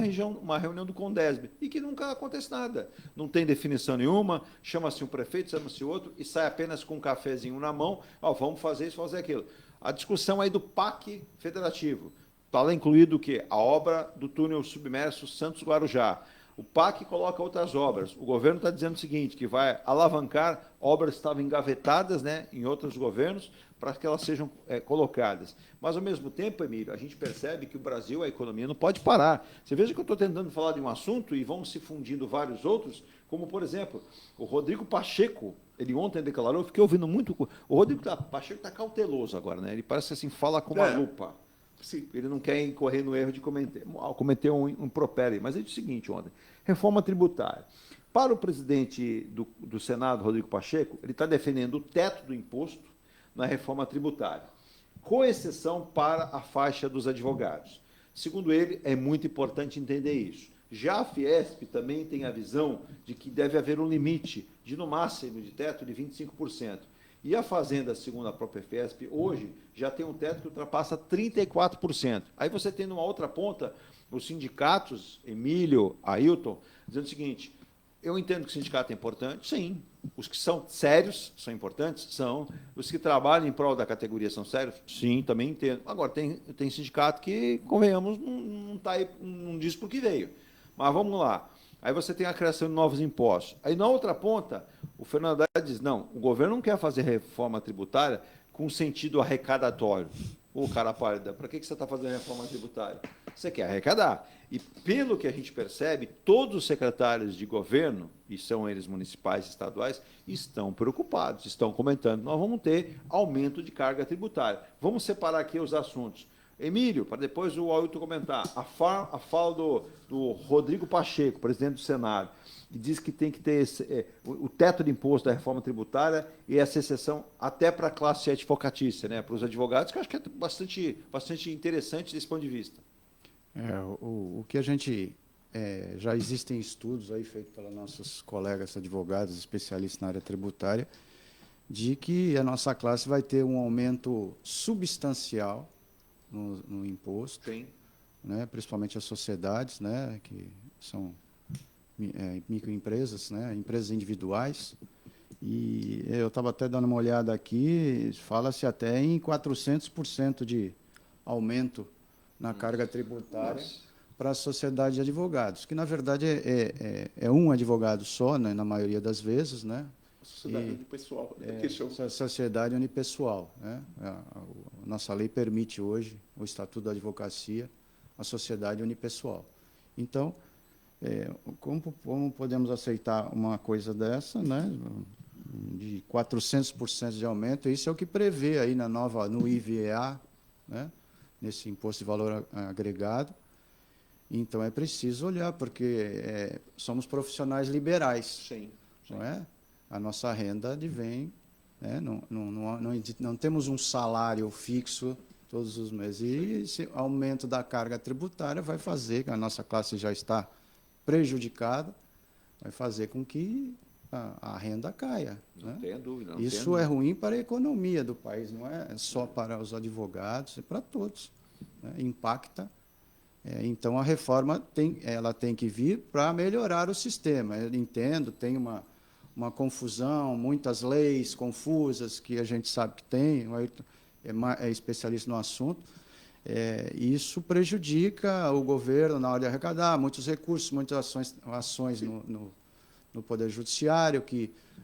uma reunião do Condesb, e que nunca acontece nada. Não tem definição nenhuma, chama-se um prefeito, chama-se outro, e sai apenas com um cafezinho na mão, vamos fazer isso, fazer aquilo. A discussão aí do PAC federativo, está lá incluído o quê? A obra do túnel submerso Santos-Guarujá. O PAC coloca outras obras. O governo está dizendo o seguinte, que vai alavancar obras que estavam engavetadas, né, em outros governos, para que elas sejam colocadas. Mas, ao mesmo tempo, Emílio, a gente percebe que o Brasil, a economia, não pode parar. Você veja que eu estou tentando falar de um assunto e vão se fundindo vários outros, como, por exemplo, o Rodrigo Pacheco, ele ontem declarou, eu fiquei ouvindo muito... O Rodrigo Pacheco está cauteloso agora, né? Ele parece assim, fala com uma lupa. Sim. Ele não quer incorrer no erro de cometer um impropério. Mas ele disse o seguinte ontem, reforma tributária. Para o presidente do Senado, Rodrigo Pacheco, ele está defendendo o teto do imposto na reforma tributária, com exceção para a faixa dos advogados. Segundo ele, é muito importante entender isso. Já a Fiesp também tem a visão de que deve haver um limite de, no máximo, de teto de 25%. E a Fazenda, segundo a própria Fiesp, hoje já tem um teto que ultrapassa 34%. Aí você tem numa outra ponta os sindicatos, Emílio, Ailton, dizendo o seguinte, eu entendo que o sindicato é importante, sim. Os que são sérios são importantes? São. Os que trabalham em prol da categoria são sérios? Sim, também entendo. Agora, tem sindicato que, convenhamos, não tá aí, não diz por que veio. Mas vamos lá. Aí você tem a criação de novos impostos. Aí, na outra ponta, o Fernando Haddad diz, não, o governo não quer fazer reforma tributária com sentido arrecadatório. Ô, cara pálida, para que você está fazendo reforma tributária? Você quer arrecadar. E, pelo que a gente percebe, todos os secretários de governo, e são eles municipais e estaduais, estão preocupados, estão comentando, nós vamos ter aumento de carga tributária. Vamos separar aqui os assuntos. Emílio, para depois o Ailton comentar, a fala do Rodrigo Pacheco, presidente do Senado, que diz que tem que ter o teto de imposto da reforma tributária e essa exceção até para a classe advocatícia, né, para os advogados, que eu acho que é bastante interessante desse ponto de vista. O que a gente... já existem estudos aí feitos pelos nossos colegas advogados, especialistas na área tributária, de que a nossa classe vai ter um aumento substancial no imposto, sim, né, principalmente as sociedades, né, que são microempresas, né, empresas individuais. E eu estava até dando uma olhada aqui, fala-se até em 400% de aumento na carga tributária para a sociedade de advogados, que, na verdade, é um advogado só, né, na maioria das vezes, né? Sociedade unipessoal. Sociedade unipessoal. Né? A nossa lei permite hoje, o Estatuto da Advocacia, a sociedade unipessoal. Então, como podemos aceitar uma coisa dessa, né? de 400% de aumento. Isso é o que prevê aí no IVA, né? Nesse imposto de valor agregado. Então, é preciso olhar, porque somos profissionais liberais. Sim. Não é? A nossa renda advém, né? Não temos um salário fixo todos os meses. E esse aumento da carga tributária vai fazer, que a nossa classe já está prejudicada, vai fazer com que a renda caia. Não né? tenha dúvida. Isso é ruim para a economia do país, não é só para os advogados, é para todos. Né? Impacta. Então, a reforma tem que vir para melhorar o sistema. Eu entendo, tem uma confusão, muitas leis confusas que a gente sabe que tem, o Ayrton é especialista no assunto. Isso prejudica o governo na hora de arrecadar, muitos recursos, muitas ações no Poder Judiciário,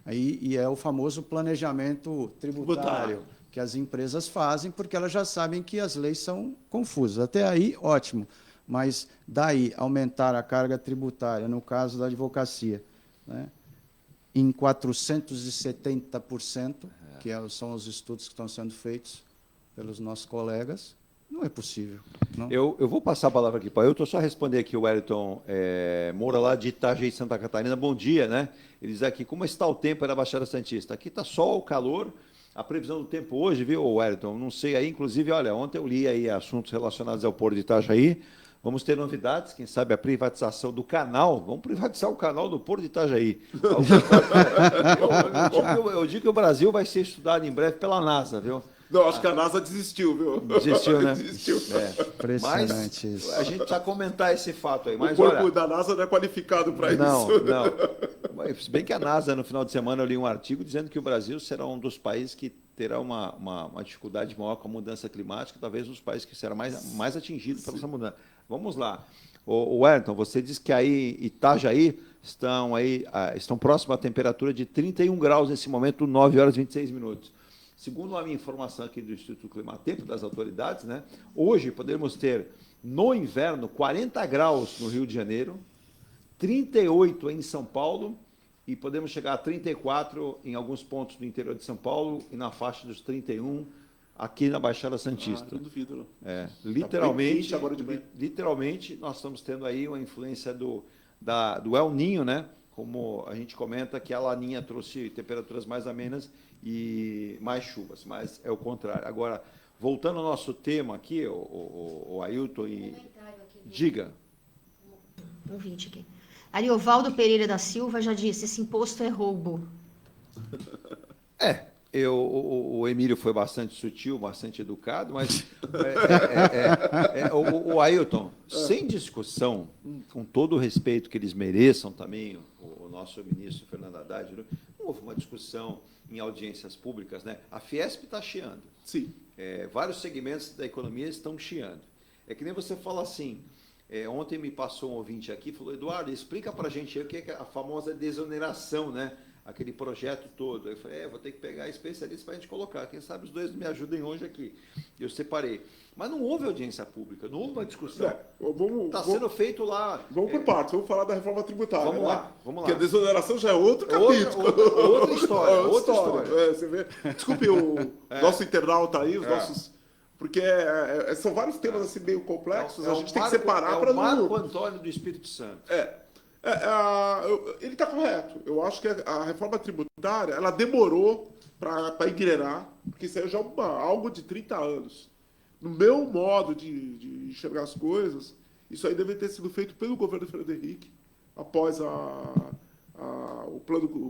e é o famoso planejamento tributário que as empresas fazem, porque elas já sabem que as leis são confusas. Até aí, ótimo, mas daí aumentar a carga tributária, no caso da advocacia, né, em 470%, que são os estudos que estão sendo feitos pelos nossos colegas, não é possível. Não. Eu vou passar a palavra aqui para eu só responder aqui o Wellington Moura, lá de Itajaí, Santa Catarina. Bom dia, né? Ele diz aqui, como está o tempo na Baixada Santista? Aqui está sol, calor, a previsão do tempo hoje, viu, Wellington? Não sei aí, inclusive, olha, ontem eu li aí assuntos relacionados ao Porto de Itajaí. Vamos ter novidades, quem sabe a privatização do canal. Vamos privatizar o canal do Porto de Itajaí. Eu digo que o Brasil vai ser estudado em breve pela NASA, viu? Não, acho que a NASA desistiu, viu? Desistiu, né? Desistiu. Impressionante isso. A gente precisa comentar esse fato aí. Mas, o corpo da NASA não é qualificado para isso. Não. Se bem que a NASA, no final de semana, eu li um artigo dizendo que o Brasil será um dos países que terá uma dificuldade maior com a mudança climática, talvez um dos países que será mais atingido pela essa mudança. Vamos lá. O Wellington, você disse que aí Itajaí estão próximo à temperatura de 31 graus nesse momento, 9 horas e 26 minutos. Segundo a minha informação aqui do Instituto Climatempo, das autoridades, né, hoje podemos ter, no inverno, 40 graus no Rio de Janeiro, 38 em São Paulo, e podemos chegar a 34 em alguns pontos do interior de São Paulo e na faixa dos 31 aqui na Baixada Santista. Não duvido, não. Literalmente, nós estamos tendo aí uma influência do El Niño, né? Como a gente comenta que a Laninha trouxe temperaturas mais amenas e mais chuvas, mas é o contrário. Agora, voltando ao nosso tema aqui, o Ailton, diga. Um 20 aqui. Ariovaldo Pereira da Silva já disse, esse imposto é roubo. O Emílio foi bastante sutil, bastante educado, mas o Ailton, sem discussão, com todo o respeito que eles mereçam também, o nosso ministro Fernando Haddad, não houve uma discussão em audiências públicas, né? A Fiesp está chiando. Sim. Vários segmentos da economia estão chiando. É que nem você fala assim, ontem me passou um ouvinte aqui e falou, Eduardo, explica para a gente aí o que é a famosa desoneração, né? Aquele projeto todo. Eu falei, vou ter que pegar especialistas para a gente colocar. Quem sabe os dois me ajudem hoje aqui. Eu separei. Mas não houve audiência pública, não houve uma discussão. Está sendo feito lá. Vamos por partes, vamos falar da reforma tributária. Vamos lá. Porque a desoneração já é outro capítulo. Outra história. Outra história. Você vê. Desculpe o nosso internauta aí, os nossos. Porque são vários temas assim meio complexos, a gente tem que separar para não. Marco Antônio do Espírito Santo. Ele está correto. Eu acho que a reforma tributária ela demorou para engrenar, porque isso aí já é algo de 30 anos. No meu modo de enxergar as coisas, isso aí deve ter sido feito pelo governo Fernando Henrique, após o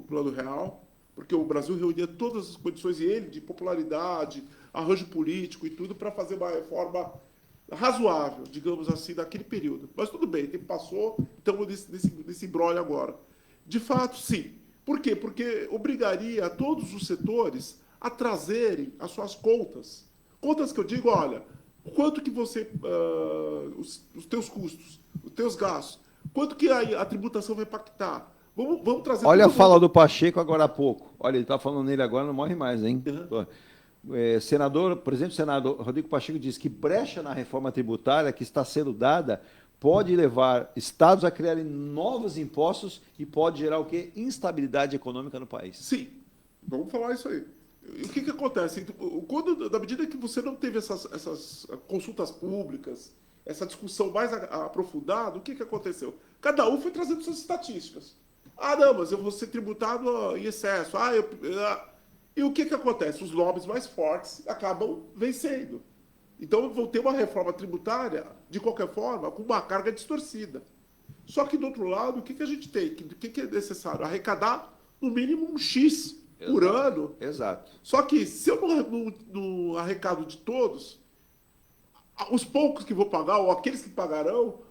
plano real, porque o Brasil reunia todas as condições, e ele, de popularidade, arranjo político e tudo, para fazer uma reforma razoável, digamos assim, naquele período. Mas tudo bem, o tempo passou, estamos nesse imbróglio agora. De fato, sim. Por quê? Porque obrigaria todos os setores a trazerem as suas contas. Contas que eu digo, olha, quanto que você... os teus custos, os teus gastos, quanto que a tributação vai impactar. Vamos trazer... Olha a fala do Pacheco agora há pouco. Olha, ele está falando nele agora, não morre mais, hein? Uhum. Presidente do Senado, Rodrigo Pacheco, diz que brecha na reforma tributária que está sendo dada pode levar estados a criarem novos impostos e pode gerar o quê? Instabilidade econômica no país. Sim. Vamos falar isso aí. E o que acontece? Na medida que você não teve essas consultas públicas, essa discussão mais aprofundada, o que aconteceu? Cada um foi trazendo suas estatísticas. Ah, não, mas eu vou ser tributado em excesso. E o que acontece? Os lobbies mais fortes acabam vencendo. Então, vão ter uma reforma tributária, de qualquer forma, com uma carga distorcida. Só que, do outro lado, o que a gente tem? O que é necessário? Arrecadar, no mínimo, um X por ano. Exato. Só que, se eu não arrecado de todos, os poucos que vou pagar, ou aqueles que pagarão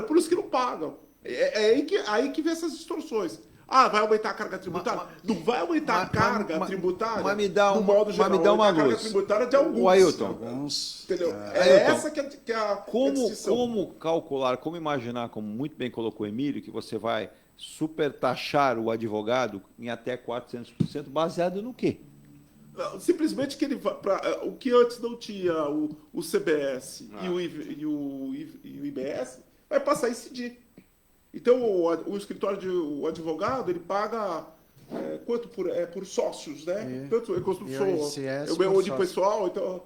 por os que não pagam. É aí que vem essas distorções. Ah, vai aumentar a carga tributária? Não vai aumentar a carga tributária? Mas me dá uma luz. A carga tributária de alguns. O Ailton. Entendeu? Ailton, Essa que é a como calcular, como imaginar, como muito bem colocou o Emílio, que você vai supertaxar o advogado em até 400%, baseado no quê? Simplesmente que ele vai o que antes não tinha o CBS e o IBS, vai passar a incidir. Então, o escritório o advogado, ele paga quanto por sócios, né? Tanto eu costumo o meu de pessoal, então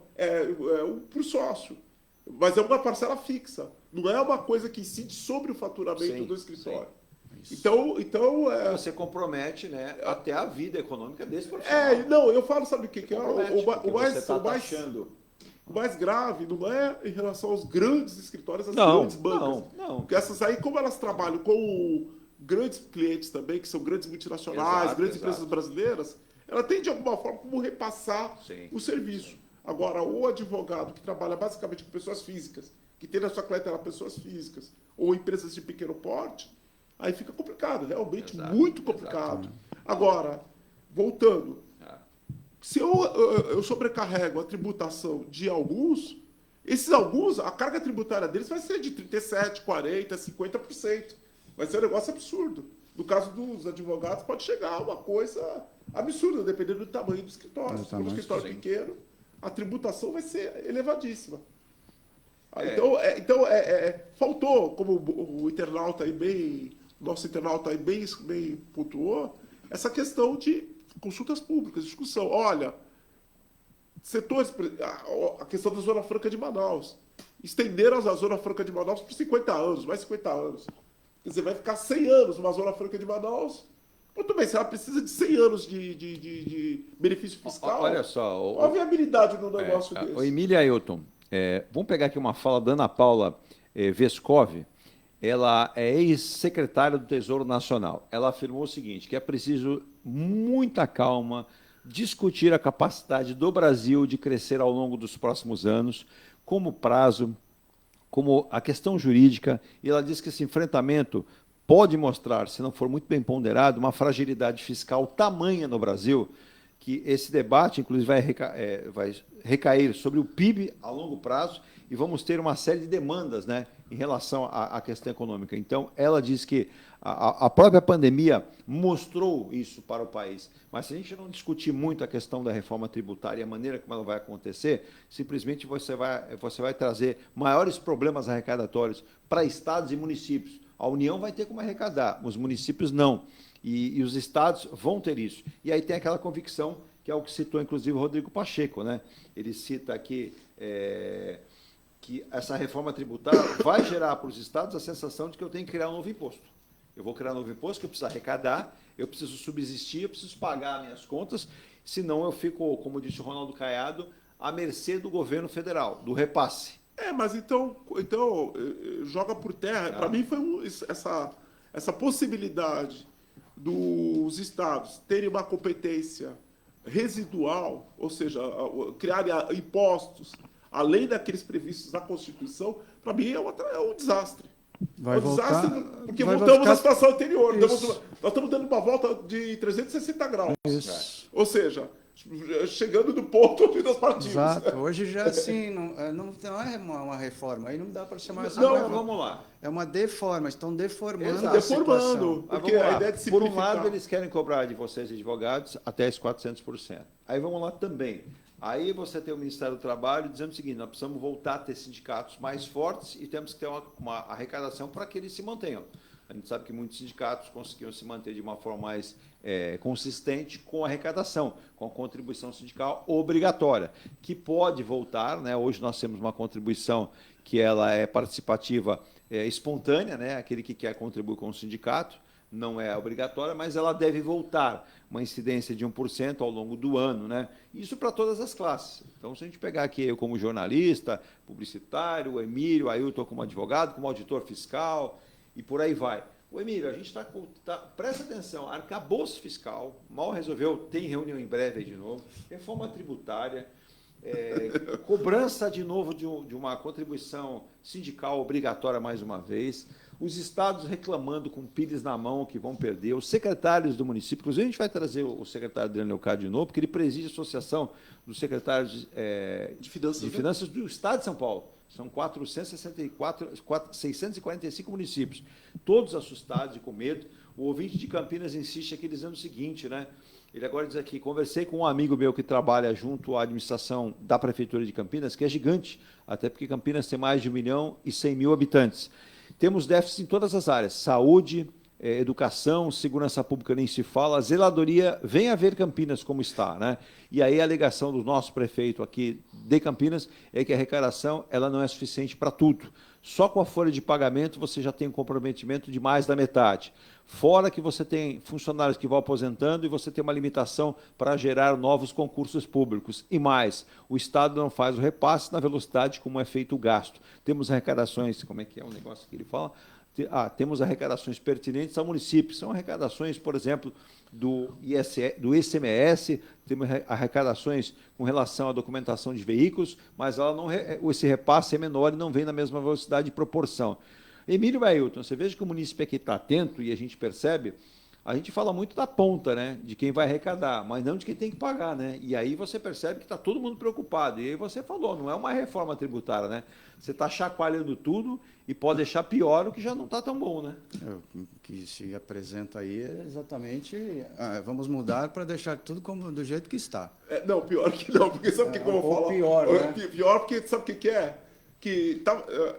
por sócio. Mas é uma parcela fixa. Não é uma coisa que incide sobre o faturamento do escritório. Então você compromete, né, até a vida econômica desse profissional. Eu falo, sabe o que é? O mais grave não é em relação aos grandes escritórios, às grandes bancas. Não. Porque essas aí, como elas trabalham com grandes clientes também, que são grandes multinacionais, grandes empresas brasileiras, ela tem, de alguma forma, como repassar o serviço. Agora, o advogado que trabalha basicamente com pessoas físicas, que tem na sua clientela pessoas físicas, ou empresas de pequeno porte, aí fica complicado, realmente muito complicado. Agora, voltando, se eu sobrecarrego a tributação de alguns, esses alguns, a carga tributária deles vai ser de 37%, 40%, 50%. Vai ser um negócio absurdo. No caso dos advogados, pode chegar a uma coisa absurda, dependendo do tamanho do escritório. Se for um escritório pequeno, a tributação vai ser elevadíssima. Então, faltou, como o internauta aí nosso internauta aí bem pontuou, essa questão de consultas públicas, discussão. Olha, setores, a questão da Zona Franca de Manaus. Estenderam a Zona Franca de Manaus por 50 anos, mais 50 anos. Quer dizer, vai ficar 100 anos uma Zona Franca de Manaus. Muito bem, se ela precisa de 100 anos de benefício fiscal, olha só, qual a viabilidade do negócio desse? O Emília Ailton, vamos pegar aqui uma fala da Ana Paula Vescov. Ela é ex-secretária do Tesouro Nacional. Ela afirmou o seguinte, que é preciso muita calma, discutir a capacidade do Brasil de crescer ao longo dos próximos anos, como prazo, como a questão jurídica, e ela diz que esse enfrentamento pode mostrar, se não for muito bem ponderado, uma fragilidade fiscal tamanha no Brasil, que esse debate, inclusive, vai recair sobre o PIB a longo prazo, e vamos ter uma série de demandas, né, em relação à questão econômica. Então, ela diz que a própria pandemia mostrou isso para o país, mas se a gente não discutir muito a questão da reforma tributária e a maneira como ela vai acontecer, simplesmente você vai trazer maiores problemas arrecadatórios para estados e municípios. A União vai ter como arrecadar, os municípios não, e os estados vão ter isso. E aí tem aquela convicção, que é o que citou, inclusive, o Rodrigo Pacheco, né? Ele cita aqui que essa reforma tributária vai gerar para os estados a sensação de que eu tenho que criar um novo imposto. Eu vou criar um novo imposto que eu preciso arrecadar, eu preciso subsistir, eu preciso pagar minhas contas, senão eu fico, como disse o Ronaldo Caiado, à mercê do governo federal, do repasse. Mas então joga por terra. Para mim foi essa possibilidade dos estados terem uma competência residual, ou seja, criarem impostos além daqueles previstos na Constituição, para mim é um desastre. Vai voltar, desastre porque voltamos à situação anterior. Nós estamos dando uma volta de 360 graus. Isso. Ou seja, chegando do ponto onde nós partimos. Exato. Hoje já assim, não é uma reforma. Aí não dá para chamar essa reforma. Vamos lá. É uma deforma. Estão deformando a situação. Porque a ideia de simplificar. Por um lado, eles querem cobrar de vocês, advogados, até os 400%. Aí vamos lá também. Aí você tem o Ministério do Trabalho dizendo o seguinte, nós precisamos voltar a ter sindicatos mais fortes e temos que ter uma arrecadação para que eles se mantenham. A gente sabe que muitos sindicatos conseguiram se manter de uma forma mais consistente com a arrecadação, com a contribuição sindical obrigatória, que pode voltar, né? Hoje nós temos uma contribuição que ela é participativa espontânea, né? Aquele que quer contribuir com o sindicato, não é obrigatória, mas ela deve voltar, uma incidência de 1% ao longo do ano, né? Isso para todas as classes. Então, se a gente pegar aqui eu como jornalista, publicitário, o Emílio, o Ailton como advogado, como auditor fiscal e por aí vai. O Emílio, a gente presta atenção, arcabouço fiscal, mal resolveu, tem reunião em breve aí de novo, reforma tributária, cobrança de novo de uma contribuição sindical obrigatória mais uma vez, os estados reclamando com pires na mão que vão perder, os secretários do município, inclusive a gente vai trazer o secretário Adriano Leocádio de novo, porque ele preside a associação dos secretários de finanças do estado de São Paulo. São 645 municípios, todos assustados e com medo. O ouvinte de Campinas insiste aqui dizendo o seguinte, né? Ele agora diz aqui, conversei com um amigo meu que trabalha junto à administração da Prefeitura de Campinas, que é gigante, até porque Campinas tem mais de 1.100.000 habitantes. Temos déficit em todas as áreas, saúde, educação, segurança pública nem se fala, zeladoria, vem a ver Campinas como está, né? E aí a alegação do nosso prefeito aqui de Campinas é que a arrecadação ela não é suficiente para tudo. Só com a folha de pagamento você já tem um comprometimento de mais da metade. Fora que você tem funcionários que vão aposentando e você tem uma limitação para gerar novos concursos públicos. E mais, o Estado não faz o repasse na velocidade como é feito o gasto. Temos arrecadações, como é que é o negócio que ele fala? Temos arrecadações pertinentes ao município. São arrecadações, por exemplo, do ICMS, temos arrecadações com relação à documentação de veículos, mas esse repasse é menor e não vem na mesma velocidade e proporção. Emílio e Ailton, você veja que o município aqui está atento e a gente percebe, a gente fala muito da ponta, né, de quem vai arrecadar, mas não de quem tem que pagar, né? E aí você percebe que está todo mundo preocupado. E aí você falou, não é uma reforma tributária, né? Você está chacoalhando tudo e pode deixar pior o que já não está tão bom, né? O que se apresenta aí é exatamente, vamos mudar para deixar tudo como do jeito que está. Não, pior que não, porque sabe o que eu vou falar? Pior, né? Pior porque sabe o que é? Que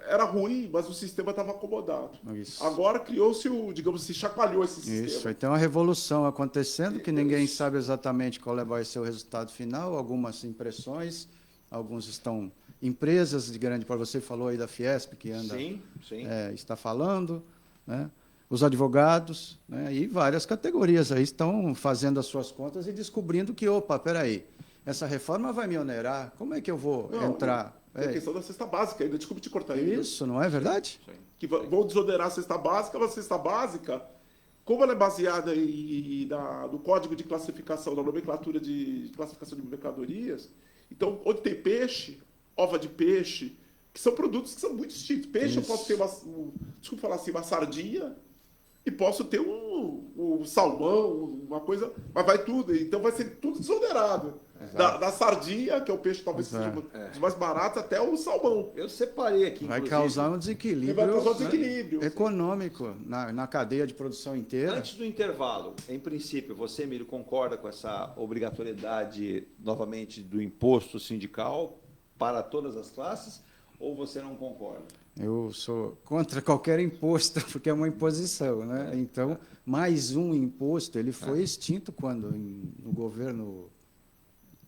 era ruim, mas o sistema estava acomodado. Isso. Agora criou-se digamos assim, chacoalhou esse sistema. Isso, aí tem uma revolução acontecendo que ninguém sabe exatamente qual vai ser o resultado final, algumas impressões, alguns estão... Empresas de grande, para você falou aí da Fiesp, que anda, sim. Está falando, né? Os advogados, né? E várias categorias aí estão fazendo as suas contas e descobrindo que, opa, peraí, essa reforma vai me onerar, como é que eu vou entrar? Tem a questão da cesta básica ainda, desculpe te cortar aí. Isso, não é verdade? Sim. Que vão desonerar a cesta básica, mas a cesta básica, como ela é baseada no Código de Classificação, na nomenclatura de classificação de mercadorias, então, onde tem peixe, ova de peixe, que são produtos que são muito distintos. Peixe, eu posso ter desculpa falar assim, uma sardinha, e posso ter um salmão, uma coisa, mas vai tudo. Então vai ser tudo desonerado. Da sardinha, que é o peixe talvez seja dos mais baratos, até o salmão. Eu separei aqui, vai causar um desequilíbrio, econômico na cadeia de produção inteira. Antes do intervalo, em princípio, você, Emílio, concorda com essa obrigatoriedade, novamente, do imposto sindical para todas as classes, ou você não concorda? Eu sou contra qualquer imposto, porque é uma imposição, né? Então, mais um imposto, ele foi extinto quando, no governo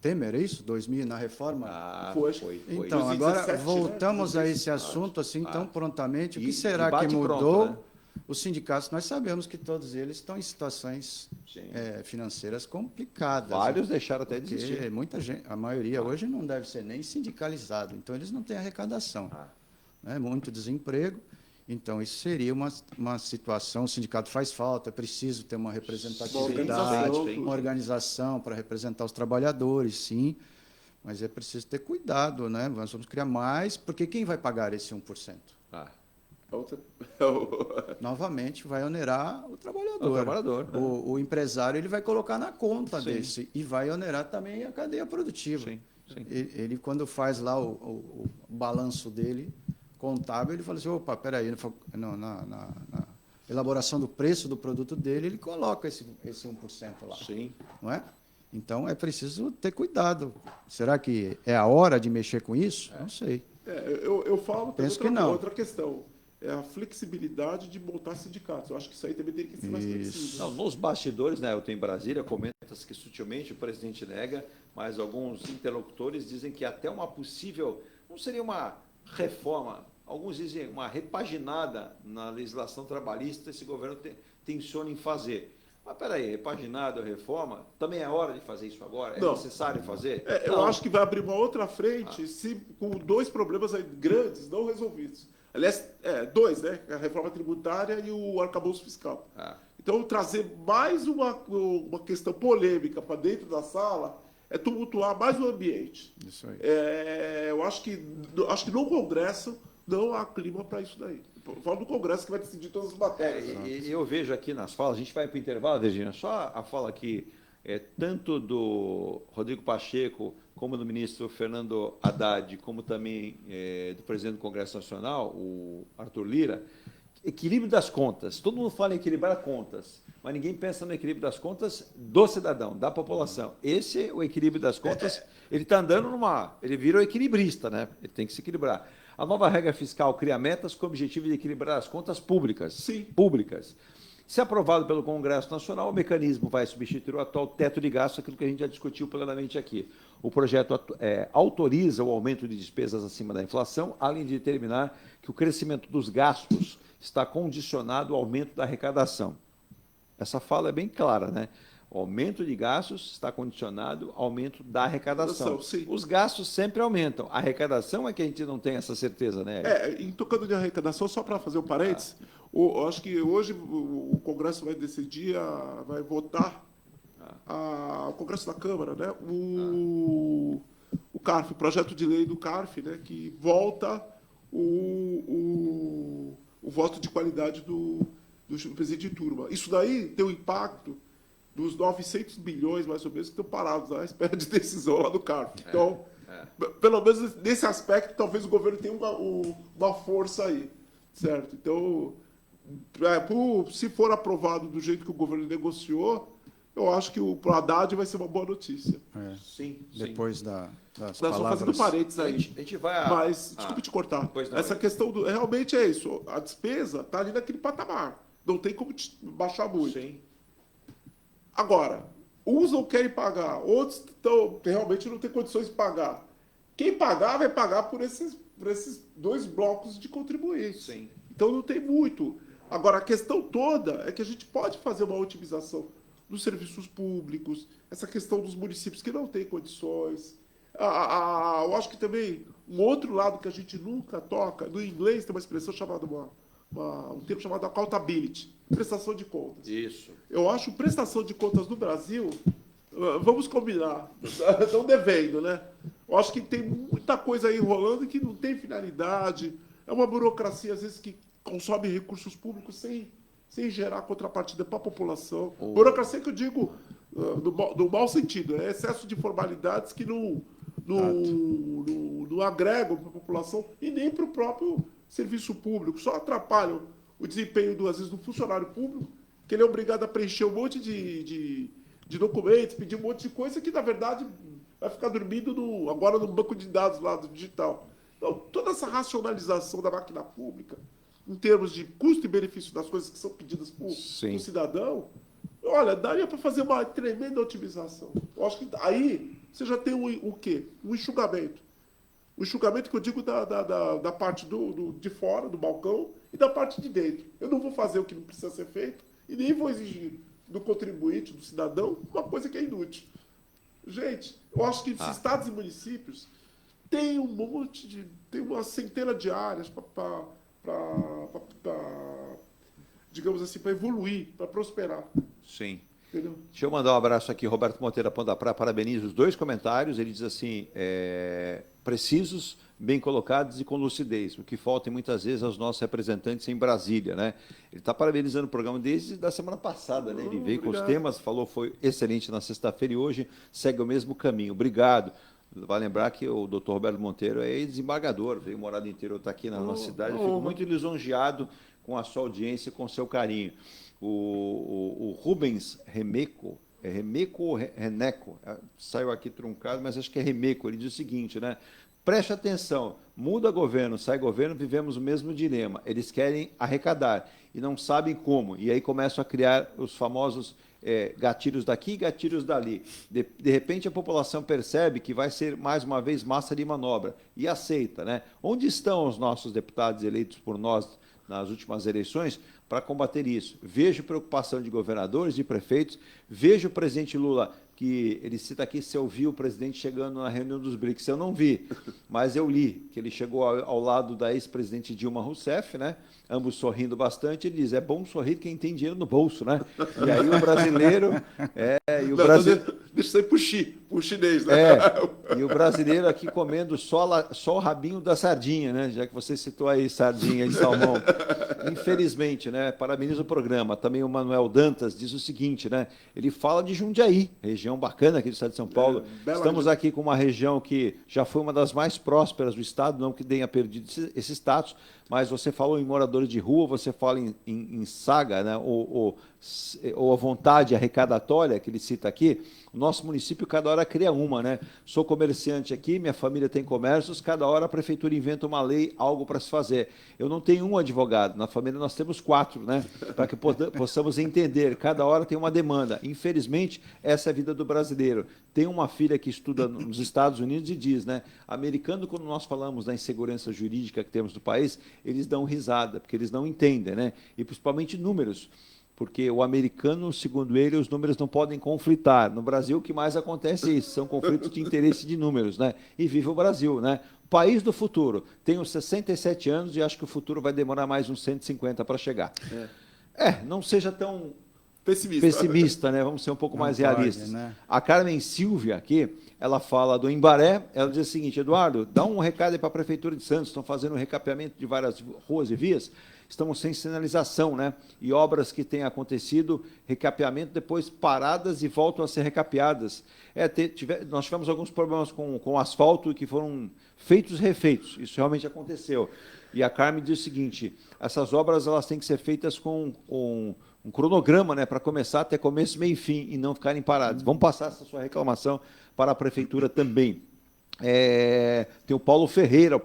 Temer, é isso? 2000, na reforma? Foi. Então, 2017, agora voltamos a esse assunto assim tão prontamente. O que será que mudou? Pronto, né? Os sindicatos, nós sabemos que todos eles estão em situações financeiras complicadas. Vários deixaram até de existir. Muita gente, a maioria hoje não deve ser nem sindicalizado, então eles não têm arrecadação. Muito desemprego. Então, isso seria uma situação, o sindicato faz falta, é preciso ter uma representatividade, uma organização para representar os trabalhadores, sim, mas é preciso ter cuidado, né? Nós vamos criar mais, porque quem vai pagar esse 1%? Novamente, vai onerar o trabalhador. O empresário ele vai colocar na conta desse e vai onerar também a cadeia produtiva. Sim. Ele, quando faz lá o balanço dele, contábil, ele fala assim, opa, peraí, na elaboração do preço do produto dele, ele coloca esse 1% lá. Sim. Não é? Então, é preciso ter cuidado. Será que é a hora de mexer com isso? Não sei. Eu falo Penso que não. Outra questão. é a flexibilidade de montar sindicatos. Eu acho que isso aí também tem que ser mais flexível. Não, nos bastidores, né, eu tenho em Brasília, comenta-se que sutilmente o presidente nega, mas alguns interlocutores dizem que até uma possível, não seria uma reforma, alguns dizem uma repaginada na legislação trabalhista, esse governo tenciona em fazer. Mas peraí, repaginada ou reforma, também é hora de fazer isso agora? É necessário fazer? Eu acho que vai abrir uma outra frente com 2 problemas aí grandes não resolvidos. Aliás, 2, né? A reforma tributária e o arcabouço fiscal. Então, trazer mais uma questão polêmica para dentro da sala é tumultuar mais o ambiente. Isso aí. Eu acho que no Congresso não há clima para isso daí. Fala do Congresso que vai decidir todas as matérias. Eu vejo aqui nas falas, a gente vai para o intervalo, Virginia, só a fala aqui, tanto do Rodrigo Pacheco, como do ministro Fernando Haddad, como também do presidente do Congresso Nacional, o Arthur Lira, equilíbrio das contas. Todo mundo fala em equilibrar contas, mas ninguém pensa no equilíbrio das contas do cidadão, da população. Esse é o equilíbrio das contas. Ele está andando ele vira o equilibrista, né? Ele tem que se equilibrar. A nova regra fiscal cria metas com o objetivo de equilibrar as contas públicas. Sim. Públicas. Se aprovado pelo Congresso Nacional, o mecanismo vai substituir o atual teto de gasto, aquilo que a gente já discutiu plenamente aqui. O projeto autoriza o aumento de despesas acima da inflação, além de determinar que o crescimento dos gastos está condicionado ao aumento da arrecadação. Essa fala é bem clara, né? O aumento de gastos está condicionado ao aumento da arrecadação. Sim. Os gastos sempre aumentam. A arrecadação é que a gente não tem essa certeza, né? Em tocando de arrecadação, só para fazer um parênteses, eu acho que hoje o Congresso vai decidir, vai votar o Congresso da Câmara, né? O CARF, o projeto de lei do CARF, né? Que volta o voto de qualidade do presidente de turma. Isso daí tem um impacto dos 900 bilhões, mais ou menos, que estão parados à espera de decisão lá do CARF. Então, pelo menos nesse aspecto, talvez o governo tenha uma força aí, certo? Então, se for aprovado do jeito que o governo negociou, eu acho que o Haddad vai ser uma boa notícia. Sim. Depois das Nós palavras... só fazendo parênteses aí. A gente vai... Mas, desculpe te cortar. Essa questão realmente é isso. A despesa está ali naquele patamar. Não tem como baixar muito. Sim. Agora, uns não querem pagar, outros realmente não têm condições de pagar. Quem pagar, vai pagar por esses 2 blocos de contribuintes. Sim. Então não tem muito. Agora, a questão toda é que a gente pode fazer uma otimização dos serviços públicos, essa questão dos municípios que não têm condições. Eu acho que também um outro lado que a gente nunca toca, no inglês tem uma expressão chamada, um termo chamado accountability, prestação de contas. Isso. Eu acho prestação de contas no Brasil, vamos combinar, estão devendo, né? Eu acho que tem muita coisa aí enrolando que não tem finalidade, é uma burocracia, às vezes, que consome recursos públicos sem gerar contrapartida para a população. Burocracia que eu digo no mau sentido, é excesso de formalidades que não agregam para a população e nem para o próprio serviço público, só atrapalham o desempenho, às vezes, do funcionário público, que ele é obrigado a preencher um monte de documentos, pedir um monte de coisa que, na verdade, vai ficar dormindo agora no banco de dados lá do digital. Então, toda essa racionalização da máquina pública, em termos de custo e benefício das coisas que são pedidas por um cidadão, olha, daria para fazer uma tremenda otimização. Eu acho que aí você já tem o quê? Um enxugamento. O enxugamento que eu digo da parte de fora, do balcão, e da parte de dentro. Eu não vou fazer o que não precisa ser feito e nem vou exigir do contribuinte, do cidadão, uma coisa que é inútil. Gente, eu acho que esses estados e municípios têm tem uma centena de áreas para digamos assim, para evoluir, para prosperar. Sim. Entendeu? Deixa eu mandar um abraço aqui, Roberto Monteiro, Pão da Praia, parabeniza os 2 comentários. Ele diz assim, precisos, bem colocados e com lucidez, o que falta muitas vezes aos nossos representantes em Brasília, né? Ele está parabenizando o programa desde da semana passada, né? Ele veio com os temas, falou, foi excelente na sexta-feira e hoje segue o mesmo caminho. Obrigado. Vai lembrar que o doutor Roberto Monteiro é desembargador, veio morar no interior, está aqui na nossa cidade. Eu fico muito lisonjeado com a sua audiência e com o seu carinho. O Rubens Remeco, é Remeco ou Reneco, saiu aqui truncado, mas acho que é Remeco. Ele diz o seguinte, né? Preste atenção, muda governo, sai governo, vivemos o mesmo dilema. Eles querem arrecadar e não sabem como. E aí começam a criar os famosos gatilhos daqui e gatilhos dali. De repente a população percebe que vai ser, mais uma vez, massa de manobra e aceita, né? Onde estão os nossos deputados eleitos por nós nas últimas eleições para combater isso? Vejo preocupação de governadores, de prefeitos, vejo o presidente Lula, que ele cita aqui se eu vi o presidente chegando na reunião dos BRICS. Eu não vi, mas eu li que ele chegou ao lado da ex-presidente Dilma Rousseff, né? Ambos sorrindo bastante. Ele diz, é bom sorrir quem tem dinheiro no bolso, né? E aí o brasileiro... Deixa eu sair pro chinês, né? E o brasileiro aqui comendo só o rabinho da sardinha, né? Já que você citou aí sardinha e salmão. Infelizmente, né? Parabenizo o programa. Também o Manuel Dantas diz o seguinte, né? Ele fala de Jundiaí, região bacana aqui do estado de São Paulo. Estamos aqui com uma região que já foi uma das mais prósperas do estado, não que tenha perdido esse status, mas você falou em moradores de rua, você fala em saga, né? Ou a vontade arrecadatória que ele cita aqui. O nosso município cada hora cria uma, né? Sou comerciante aqui, minha família tem comércios, cada hora a prefeitura inventa uma lei, algo para se fazer. Eu não tenho um advogado, na família nós temos 4, né? Para que possamos entender, cada hora tem uma demanda. Infelizmente, essa é a vida do brasileiro. Tem uma filha que estuda nos Estados Unidos e diz, né? Americano, quando nós falamos da insegurança jurídica que temos no país, eles dão risada, porque eles não entendem, né? E principalmente números. Porque o americano, segundo ele, os números não podem conflitar. No Brasil, o que mais acontece é isso, são conflitos de interesse de números, né? E vive o Brasil, né? País do futuro. Tenho 67 anos e acho que o futuro vai demorar mais uns 150 para chegar. Não seja tão pessimista, né? Vamos ser um pouco mais realistas. Né? A Carmen Silvia aqui, ela fala do Embaré, ela diz o seguinte, Eduardo, dá um recado aí para a Prefeitura de Santos, estão fazendo um recapeamento de várias ruas e vias, estamos sem sinalização, né? E obras que têm acontecido, recapeamento, depois paradas e voltam a ser recapeadas. Nós tivemos alguns problemas com asfalto que foram feitos e refeitos, isso realmente aconteceu. E a Carmen diz o seguinte, essas obras elas têm que ser feitas com um cronograma, né, para começar, ter começo, meio e fim, e não ficarem paradas. Vamos passar essa sua reclamação para a Prefeitura também. Tem o Paulo Ferreira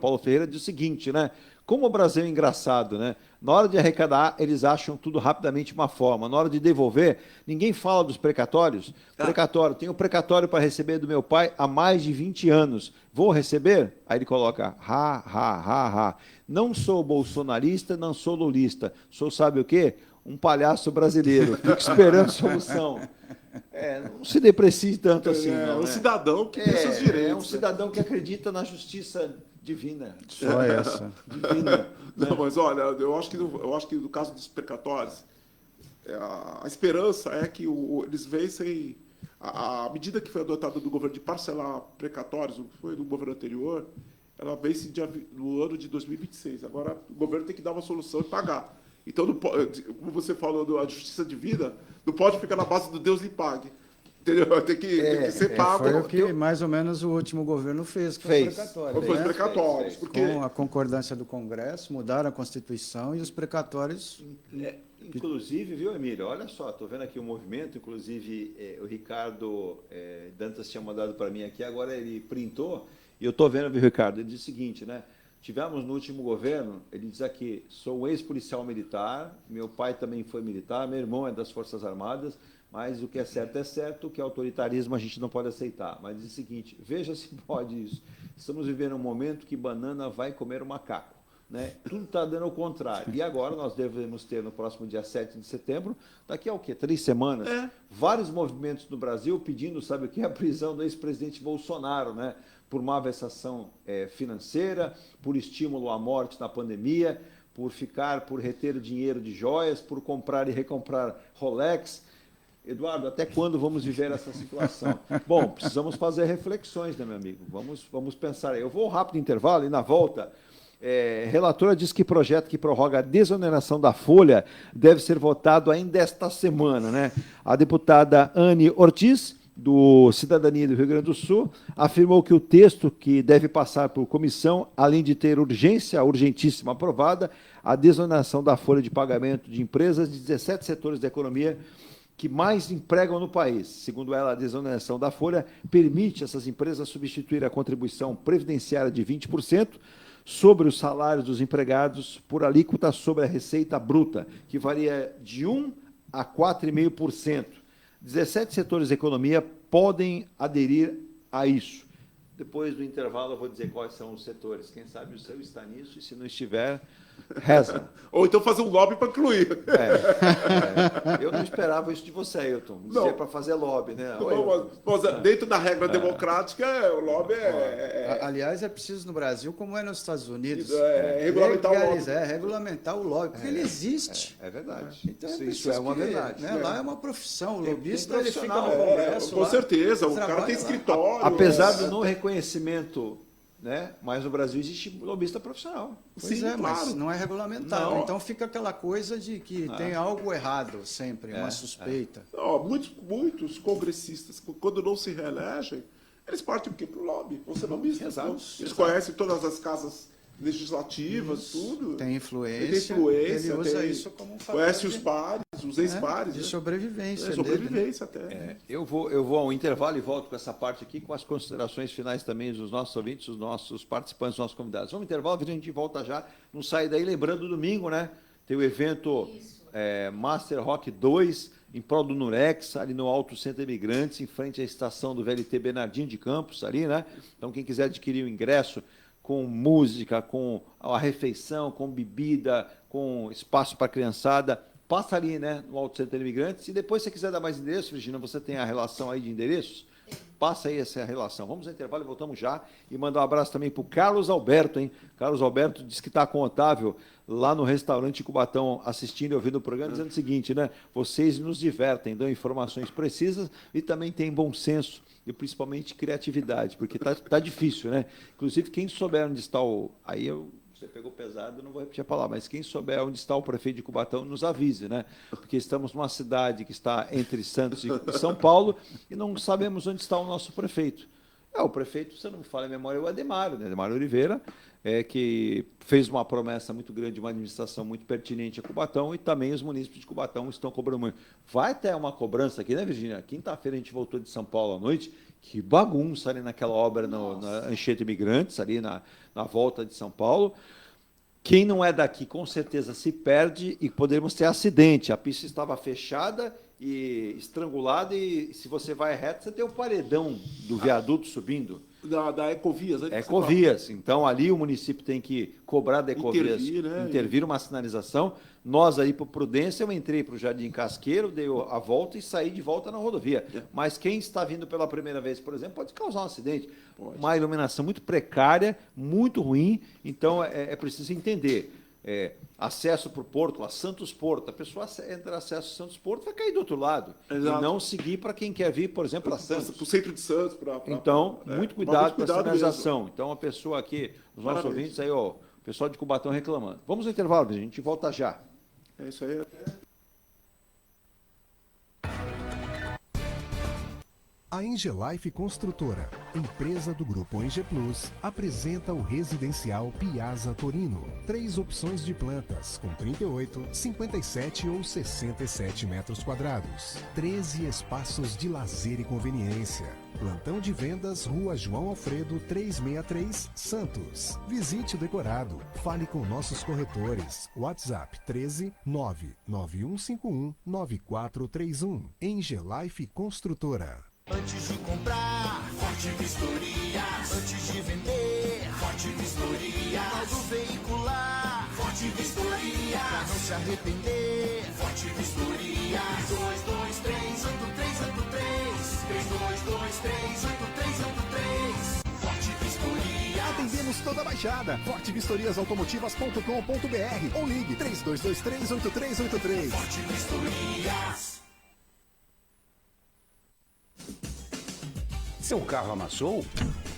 diz o seguinte, né? Como o Brasil é engraçado, né? Na hora de arrecadar, eles acham tudo rapidamente uma forma. Na hora de devolver, ninguém fala dos precatórios. Precatório, tenho precatório para receber do meu pai há mais de 20 anos. Vou receber? Aí ele coloca, Não sou bolsonarista, não sou lulista. Sou, sabe o quê? Um palhaço brasileiro. Fico esperando solução. Não se deprecie tanto assim, não. Um cidadão que tem seus direitos. É um cidadão que acredita na justiça divina. Só essa. Divina. Não, mas olha, eu acho que no caso dos precatórios, a esperança é que eles vencem a medida que foi adotada do governo de parcelar precatórios, foi do governo anterior, ela vence no ano de 2026. Agora, o governo tem que dar uma solução e pagar. Então, não pode, como você falou, a justiça divina não pode ficar na base do Deus lhe pague. Entendeu? Tem que ser pago. Foi o que mais ou menos o último governo fez, que foi precatório. Foi os precatórios. Com a concordância do Congresso, mudaram a Constituição e os precatórios... Inclusive, viu, Emílio? Olha só, estou vendo aqui o movimento, inclusive o Ricardo Dantas tinha mandado para mim aqui, agora ele printou, e eu estou vendo, viu, Ricardo? Ele diz o seguinte, né? Tivemos no último governo, ele diz aqui, sou um ex-policial militar, meu pai também foi militar, meu irmão é das Forças Armadas, mas o que é certo, o que é autoritarismo a gente não pode aceitar. Mas diz o seguinte, veja se pode isso. Estamos vivendo um momento que banana vai comer o macaco. Né? Tudo está dando ao contrário. E agora nós devemos ter, no próximo dia 7 de setembro, daqui a 3 semanas, vários movimentos no Brasil pedindo, sabe o que? A prisão do ex-presidente Bolsonaro, né? Por má vexação financeira, por estímulo à morte na pandemia, por reter dinheiro de joias, por comprar e recomprar Rolex. Eduardo, até quando vamos viver essa situação? Bom, precisamos fazer reflexões, né, meu amigo? Vamos pensar. Eu vou rápido intervalo e na volta... relatora diz que projeto que prorroga a desoneração da folha deve ser votado ainda esta semana, né? A deputada Anne Ortiz, do Cidadania do Rio Grande do Sul, afirmou que o texto que deve passar por comissão, além de ter urgentíssima aprovada, a desoneração da folha de pagamento de empresas de 17 setores da economia que mais empregam no país. Segundo ela, a desoneração da folha permite essas empresas substituir a contribuição previdenciária de 20% sobre os salários dos empregados por alíquota sobre a receita bruta, que varia de 1% a 4,5%. 17 setores da economia podem aderir a isso. Depois do intervalo, eu vou dizer quais são os setores. Quem sabe o seu está nisso, e se não estiver, reza. Ou então fazer um lobby para incluir. Eu não esperava isso de você, Ailton. Dizer para fazer lobby, né? Mas dentro da regra democrática, o lobby Aliás, é preciso no Brasil, como é nos Estados Unidos, regulamentar o lobby. Regulamentar o lobby, porque ele existe. É verdade. Então, isso é uma verdade. Né? Lá é uma profissão. O lobista, ele fica profissional. no Congresso. Com certeza, o cara tem escritório. Apesar do não reconhecimento, né? Mas no Brasil existe lobista profissional. Pois Sim, é, claro. mas não é regulamentado. Não. Então fica aquela coisa de que tem algo errado sempre, uma suspeita. Muitos congressistas, quando não se reelegem, eles partem para o lobby. Vão ser lobistas. Exato. Eles conhecem todas as casas legislativas, tudo. Tem influência. Ele tem influência. Ele usa isso como um fator conhece os pares, os ex-pares. de sobrevivência. Sobrevivência até. Eu vou ao intervalo e volto com essa parte aqui, com as considerações finais também dos nossos ouvintes, dos nossos participantes, dos nossos convidados. Vamos ao intervalo, a gente volta já. Não sai daí, lembrando, domingo, né? Tem o evento Master Rock 2, em prol do Nurex, ali no Alto Centro Imigrantes, em frente à estação do VLT Bernardinho de Campos, ali, né? Então, quem quiser adquirir o ingresso com música, com a refeição, com bebida, com espaço para a criançada, passa ali, né, no Alto Centro Imigrantes. E depois, se você quiser dar mais endereços, Virginia, você tem a relação aí de endereços? Passa aí essa relação. Vamos ao intervalo e voltamos já. E mandar um abraço também para o Carlos Alberto, hein? Carlos Alberto disse que está com o Otávio lá no restaurante Cubatão, assistindo e ouvindo o programa, dizendo o seguinte, né? Vocês nos divertem, dão informações precisas e também têm bom senso e principalmente criatividade, porque tá difícil, né? Inclusive, quem souber onde está o... Você pegou pesado, não vou repetir a palavra, mas quem souber onde está o prefeito de Cubatão, nos avise, né? Porque estamos numa cidade que está entre Santos e São Paulo e não sabemos onde está o nosso prefeito. O prefeito, se eu não me falo em memória, é o Ademar, né? Ademar Oliveira, que fez uma promessa muito grande, uma administração muito pertinente a Cubatão, e também os munícipes de Cubatão estão cobrando muito. Vai ter uma cobrança aqui, né, Virginia? Quinta-feira a gente voltou de São Paulo à noite, que bagunça ali naquela obra na Anchieta Imigrantes, ali na volta de São Paulo. Quem não é daqui, com certeza, se perde e poderíamos ter acidente. A pista estava fechada e estrangulada, e se você vai reto, você tem o paredão do viaduto subindo. Da Ecovias, né? Ecovias. Então, ali o município tem que cobrar da Ecovias, intervir uma sinalização. Nós, aí, por prudência, eu entrei para o Jardim Casqueiro, dei a volta e saí de volta na rodovia. Mas quem está vindo pela primeira vez, por exemplo, pode causar um acidente. Uma iluminação muito precária, muito ruim. Então, é preciso entender. Acesso para o Porto, a Santos Porto, a pessoa entra acesso a Santos Porto, vai cair do outro lado. Exato. E não seguir para quem quer vir, por exemplo, para Santos. Para o centro de Santos. Então, muito cuidado com a sinalização. Mesmo. Então, a pessoa aqui, os nossos ouvintes aí, o pessoal de Cubatão reclamando. Vamos ao intervalo, a gente volta já. É isso aí. A Engelife Construtora, empresa do Grupo Enge Plus, apresenta o residencial Piazza Torino. 3 opções de plantas, com 38, 57 ou 67 metros quadrados. 13 espaços de lazer e conveniência. Plantão de vendas, Rua João Alfredo, 363, Santos. Visite o decorado. Fale com nossos corretores. WhatsApp 13 99151 9431. Engelife Construtora. Antes de comprar, Forte Vistorias. Antes de vender, Forte Vistorias. Modo veicular, Forte Vistorias. Pra não se arrepender, Forte Vistorias. 322383. 322383. Forte Vistorias. Atendemos toda a Baixada. fortevistoriasautomotivas.com.br ou ligue 32238383. Forte Vistorias. Seu carro amassou?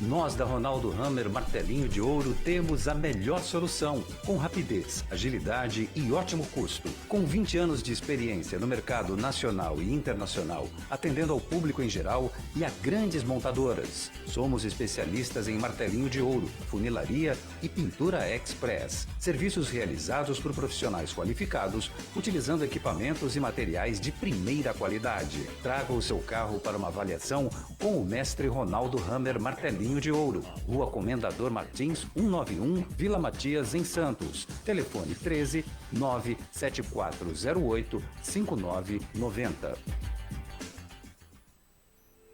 Nós da Ronaldo Hammer Martelinho de Ouro temos a melhor solução, com rapidez, agilidade e ótimo custo. Com 20 anos de experiência no mercado nacional e internacional, atendendo ao público em geral e a grandes montadoras. Somos especialistas em martelinho de ouro, funilaria e pintura express. Serviços realizados por profissionais qualificados, utilizando equipamentos e materiais de primeira qualidade. Traga o seu carro para uma avaliação com o mestre Ronaldo Hammer Martelinho de Ouro, Rua Comendador Martins, 191, Vila Matias, em Santos. Telefone 13 97408 5990.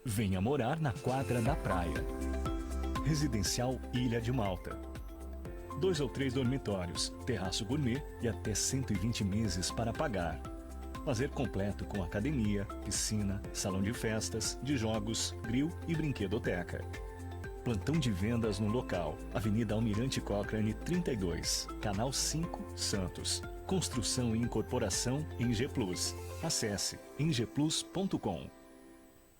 Venha morar na quadra da praia. Residencial Ilha de Malta. 2 ou 3 dormitórios, terraço gourmet e até 120 meses para pagar. Lazer completo com academia, piscina, salão de festas, de jogos, grill e brinquedoteca. Plantão de vendas no local. Avenida Almirante Cochrane 32, Canal 5, Santos. Construção e incorporação em G Plus. Acesse engplus.com.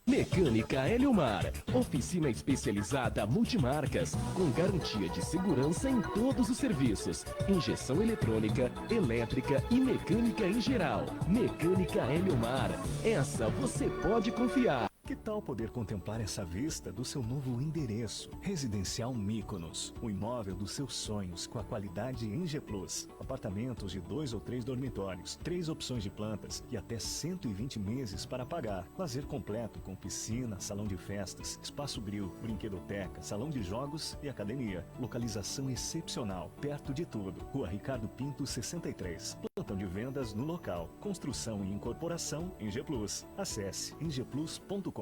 Mecânica Eliomar, oficina especializada multimarcas, com garantia de segurança em todos os serviços, injeção eletrônica, elétrica e mecânica em geral. Mecânica Eliomar, essa você pode confiar. Que tal poder contemplar essa vista do seu novo endereço? Residencial Mykonos, o imóvel dos seus sonhos com a qualidade em G Plus. Apartamentos de 2 ou 3 dormitórios, 3 opções de plantas e até 120 meses para pagar. Lazer completo com piscina, salão de festas, espaço grill, brinquedoteca, salão de jogos e academia. Localização excepcional, perto de tudo. Rua Ricardo Pinto 63. Plantão de vendas no local. Construção e incorporação em G Plus. Acesse engplus.com.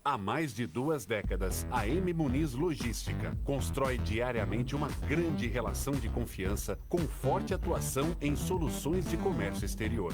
Há mais de 2 décadas, a M Muniz Logística constrói diariamente uma grande relação de confiança com forte atuação em soluções de comércio exterior.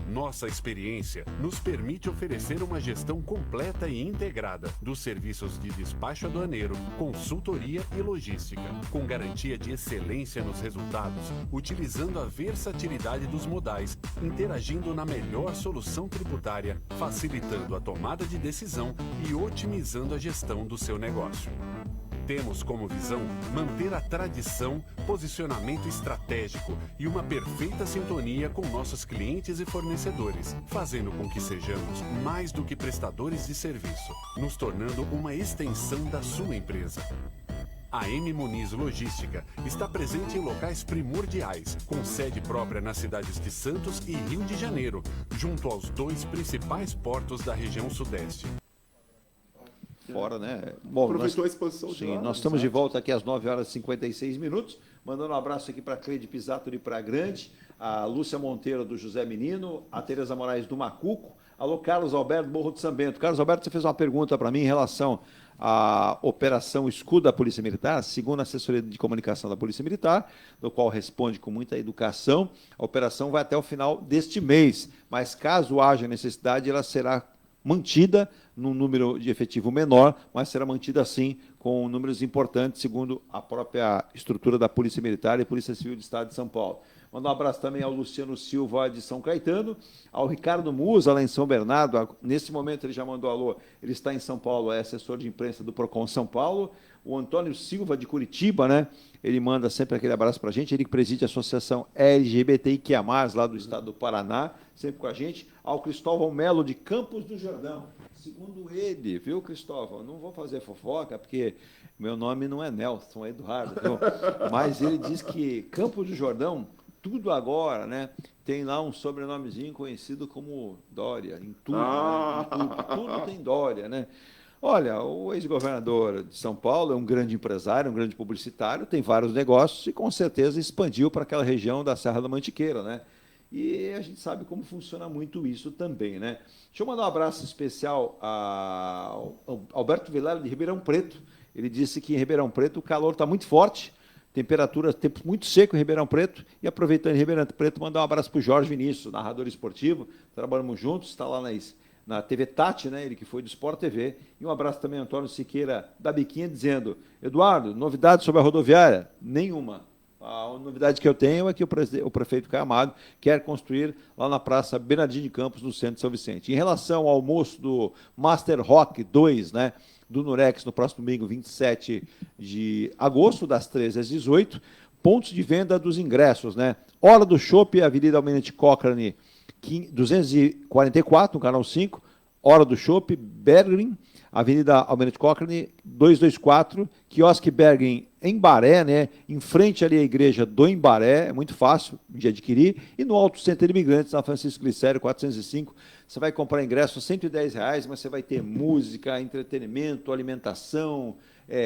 Nossa experiência nos permite oferecer uma gestão completa e integrada dos serviços de despacho aduaneiro, consultoria e logística, com garantia de excelência nos resultados, utilizando a versatilidade dos modais, interagindo na melhor solução tributária, facilitando a tomada de decisão e otimizando a gestão do seu negócio. Temos como visão manter a tradição, posicionamento estratégico e uma perfeita sintonia com nossos clientes e fornecedores, fazendo com que sejamos mais do que prestadores de serviço, nos tornando uma extensão da sua empresa. A M Muniz Logística está presente em locais primordiais, com sede própria nas cidades de Santos e Rio de Janeiro, junto aos 2 principais portos da região sudeste. Fora, né? Bom, aproveitou a exposição de lá, nós estamos de volta aqui às 9h56, mandando um abraço aqui para a Cleide Pisato de Praia Grande, a Lúcia Monteiro do José Menino, a Tereza Moraes do Macuco, alô Carlos Alberto Morro de São Bento. Carlos Alberto, você fez uma pergunta para mim em relação à Operação Escudo da Polícia Militar, segundo a assessoria de comunicação da Polícia Militar, do qual responde com muita educação. A operação vai até o final deste mês, mas caso haja necessidade, ela será mantida num número de efetivo menor, mas será mantida, sim, com números importantes, segundo a própria estrutura da Polícia Militar e Polícia Civil do Estado de São Paulo. Mandar um abraço também ao Luciano Silva, de São Caetano, ao Ricardo Musa, lá em São Bernardo. Nesse momento ele já mandou alô, ele está em São Paulo, é assessor de imprensa do PROCON São Paulo. O Antônio Silva, de Curitiba, né? Ele manda sempre aquele abraço para a gente, ele que preside a Associação LGBTIQIA+, lá do estado do Paraná, sempre com a gente. Ao Cristóvão Melo, de Campos do Jordão. Segundo ele, viu, Cristóvão? Não vou fazer fofoca, porque meu nome não é Nelson, é Eduardo. Viu? Mas ele diz que Campos do Jordão, tudo agora, né? Tem lá um sobrenomezinho conhecido como Dória, em tudo, né? Tudo tem Dória, né? Olha, o ex-governador de São Paulo é um grande empresário, um grande publicitário, tem vários negócios e com certeza expandiu para aquela região da Serra da Mantiqueira, né? E a gente sabe como funciona muito isso também, né? Deixa eu mandar um abraço especial ao Alberto Vilela, de Ribeirão Preto. Ele disse que em Ribeirão Preto o calor está muito forte, temperatura, tempo muito seco em Ribeirão Preto. E aproveitando em Ribeirão Preto, mandar um abraço para o Jorge Vinícius, narrador esportivo. Trabalhamos juntos, está lá na TV Tati, né? Ele que foi do Sport TV. E um abraço também ao Antônio Siqueira, da Biquinha, dizendo: Eduardo, novidades sobre a rodoviária? Nenhuma. A novidade que eu tenho é que o prefeito Caio Amado quer construir lá na Praça Bernardino de Campos, no centro de São Vicente. Em relação ao almoço do Master Rock 2, né, do Nurex no próximo domingo, 27 de agosto, das 13 às 18. Pontos de venda dos ingressos, né? Hora do Chopp, Avenida Almirante Cochrane, 244, no canal 5. Hora do Chopp, Bergrin, Avenida Almirante Cochrane, 224, quiosque Bergrin em Baré, né? Em frente ali à igreja do Embaré, é muito fácil de adquirir. E no Auto Center Imigrantes, na Francisco Glicério, 405, você vai comprar ingresso R$ 110, mas você vai ter música, entretenimento, alimentação,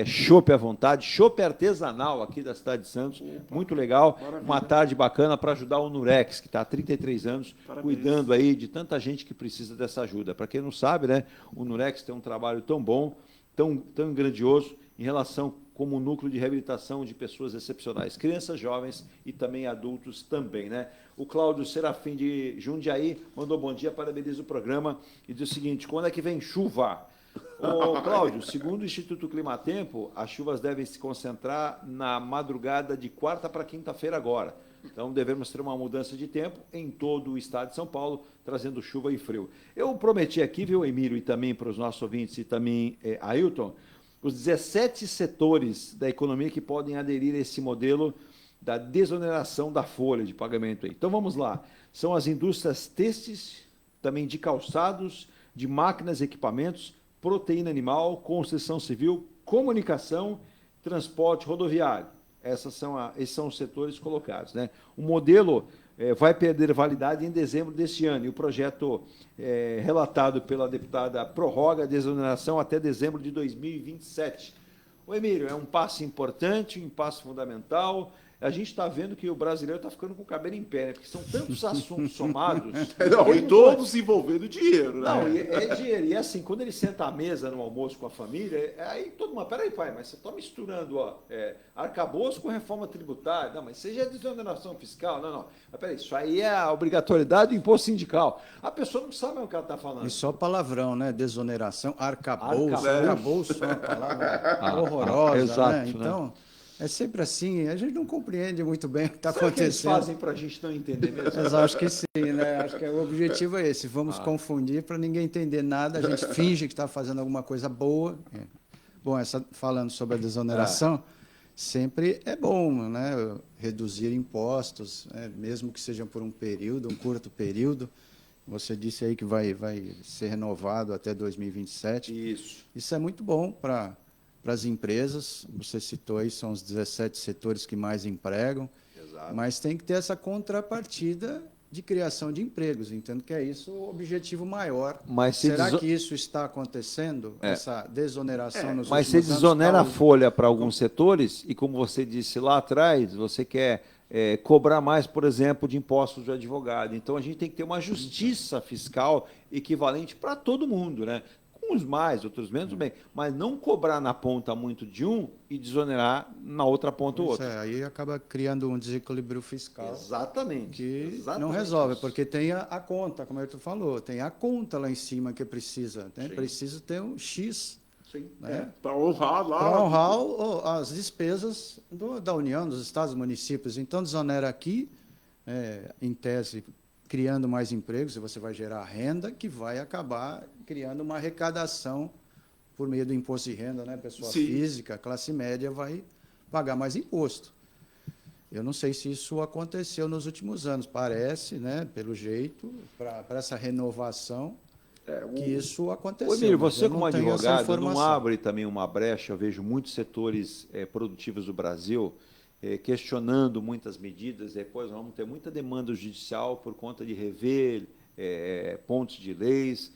chopp à vontade, chopp artesanal aqui da cidade de Santos, muito legal, maravilha. Uma tarde bacana para ajudar o Nurex, que está há 33 anos, cuidando aí de tanta gente que precisa dessa ajuda. Para quem não sabe, né, o Nurex tem um trabalho tão bom, tão grandioso, em relação como um núcleo de reabilitação de pessoas excepcionais, crianças, jovens e também adultos também, né? O Cláudio Serafim de Jundiaí mandou bom dia, parabeniza o programa e diz o seguinte: quando é que vem chuva? Ô, Cláudio, segundo o Instituto Climatempo, as chuvas devem se concentrar na madrugada de quarta para quinta-feira agora. Então, devemos ter uma mudança de tempo em todo o estado de São Paulo, trazendo chuva e frio. Eu prometi aqui, viu, Emílio, e também para os nossos ouvintes e também Ailton, os 17 setores da economia que podem aderir a esse modelo da desoneração da folha de pagamento aí. Então, vamos lá. São as indústrias têxteis, também de calçados, de máquinas e equipamentos, proteína animal, construção civil, comunicação, transporte rodoviário. Esses são os setores colocados, né? O modelo vai perder validade em dezembro deste ano, e o projeto relatado pela deputada prorroga a desoneração até dezembro de 2027. Ô, Emílio, é um passo importante, um passo fundamental. A gente está vendo que o brasileiro está ficando com o cabelo em pé, né? Porque são tantos assuntos somados. Não, e todos envolvendo dinheiro, né? Não, é dinheiro. E assim, quando ele senta à mesa no almoço com a família, aí todo mundo, peraí, pai, mas você está misturando arcabouço com reforma tributária. Não, mas seja desoneração fiscal. Não. Mas peraí, isso aí é a obrigatoriedade do imposto sindical. A pessoa não sabe o que ela está falando. E só palavrão, né? Desoneração, arcabouço é uma palavra horrorosa, exato, né? Então... É sempre assim, a gente não compreende muito bem o que está acontecendo. Eles fazem para a gente não entender mesmo? Mas acho que sim, né? Acho que o objetivo é esse, vamos confundir para ninguém entender nada, a gente finge que está fazendo alguma coisa boa. Bom, falando sobre a desoneração, sempre é bom, né? Reduzir impostos, né? Mesmo que seja por um curto período. Você disse aí que vai ser renovado até 2027. Isso é muito bom para as empresas, você citou aí, são os 17 setores que mais empregam, exato. Mas tem que ter essa contrapartida de criação de empregos, entendo que é isso o objetivo maior. Mas será que isso está acontecendo, essa desoneração nos últimos anos? Mas você desonera a folha para alguns setores e, como você disse lá atrás, você quer cobrar mais, por exemplo, de impostos de advogado. Então, a gente tem que ter uma justiça fiscal equivalente para todo mundo, né? Uns mais, outros menos, bem, mas não cobrar na ponta muito de um e desonerar na outra ponta o outro. Aí acaba criando um desequilíbrio fiscal. Exatamente. Que não resolve, porque tem a conta, como tu falou, tem a conta lá em cima que precisa. Né? Precisa ter um X. Né? Para honrar lá. Para honrar as despesas da União, dos estados e municípios. Então, desonera aqui, em tese, criando mais empregos, e você vai gerar renda que vai acabar criando uma arrecadação por meio do imposto de renda, né? Pessoa física, classe média vai pagar mais imposto. Eu não sei se isso aconteceu nos últimos anos, parece, né? Pelo jeito, para essa renovação, que isso aconteceu. Ô, Emílio, você como advogado não abre também uma brecha? Eu vejo muitos setores produtivos do Brasil questionando muitas medidas, depois vamos ter muita demanda judicial por conta de rever pontos de leis,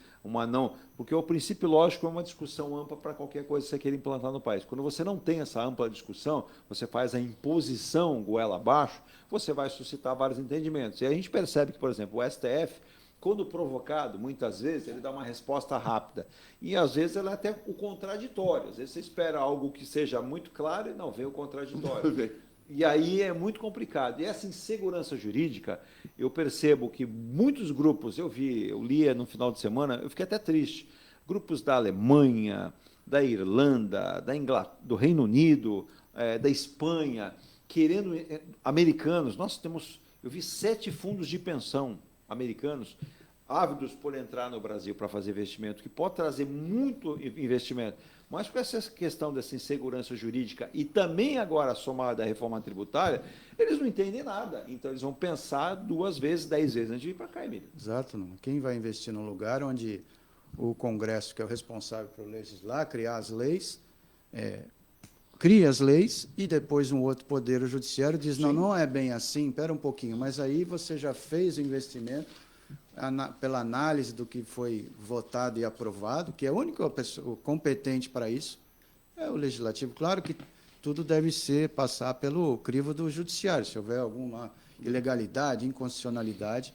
porque o princípio lógico é uma discussão ampla para qualquer coisa que você queira implantar no país. Quando você não tem essa ampla discussão, você faz a imposição goela abaixo, você vai suscitar vários entendimentos. E a gente percebe que, por exemplo, o STF, quando provocado, muitas vezes, ele dá uma resposta rápida. E, às vezes, ela é até o contraditório. Às vezes, você espera algo que seja muito claro e não vem o contraditório. E aí é muito complicado. E essa insegurança jurídica, eu percebo que muitos grupos, eu lia no final de semana, eu fiquei até triste, grupos da Alemanha, da Irlanda, do Reino Unido, da Espanha, querendo, americanos, eu vi 7 fundos de pensão americanos ávidos por entrar no Brasil para fazer investimento, que pode trazer muito investimento, mas com essa questão dessa insegurança jurídica e também agora somada à reforma tributária, eles não entendem nada. Então, eles vão pensar 2 vezes, 10 vezes antes de vir para cá, Emílio. Exato. Não. Quem vai investir num lugar onde o Congresso, que é o responsável por legislar, criar as leis, cria as leis e depois um outro poder, o judiciário, diz, não é bem assim, espera um pouquinho, mas aí você já fez o investimento pela análise do que foi votado e aprovado, que é a única pessoa competente para isso, é o legislativo. Claro que tudo deve passar pelo crivo do judiciário. Se houver alguma ilegalidade, inconstitucionalidade,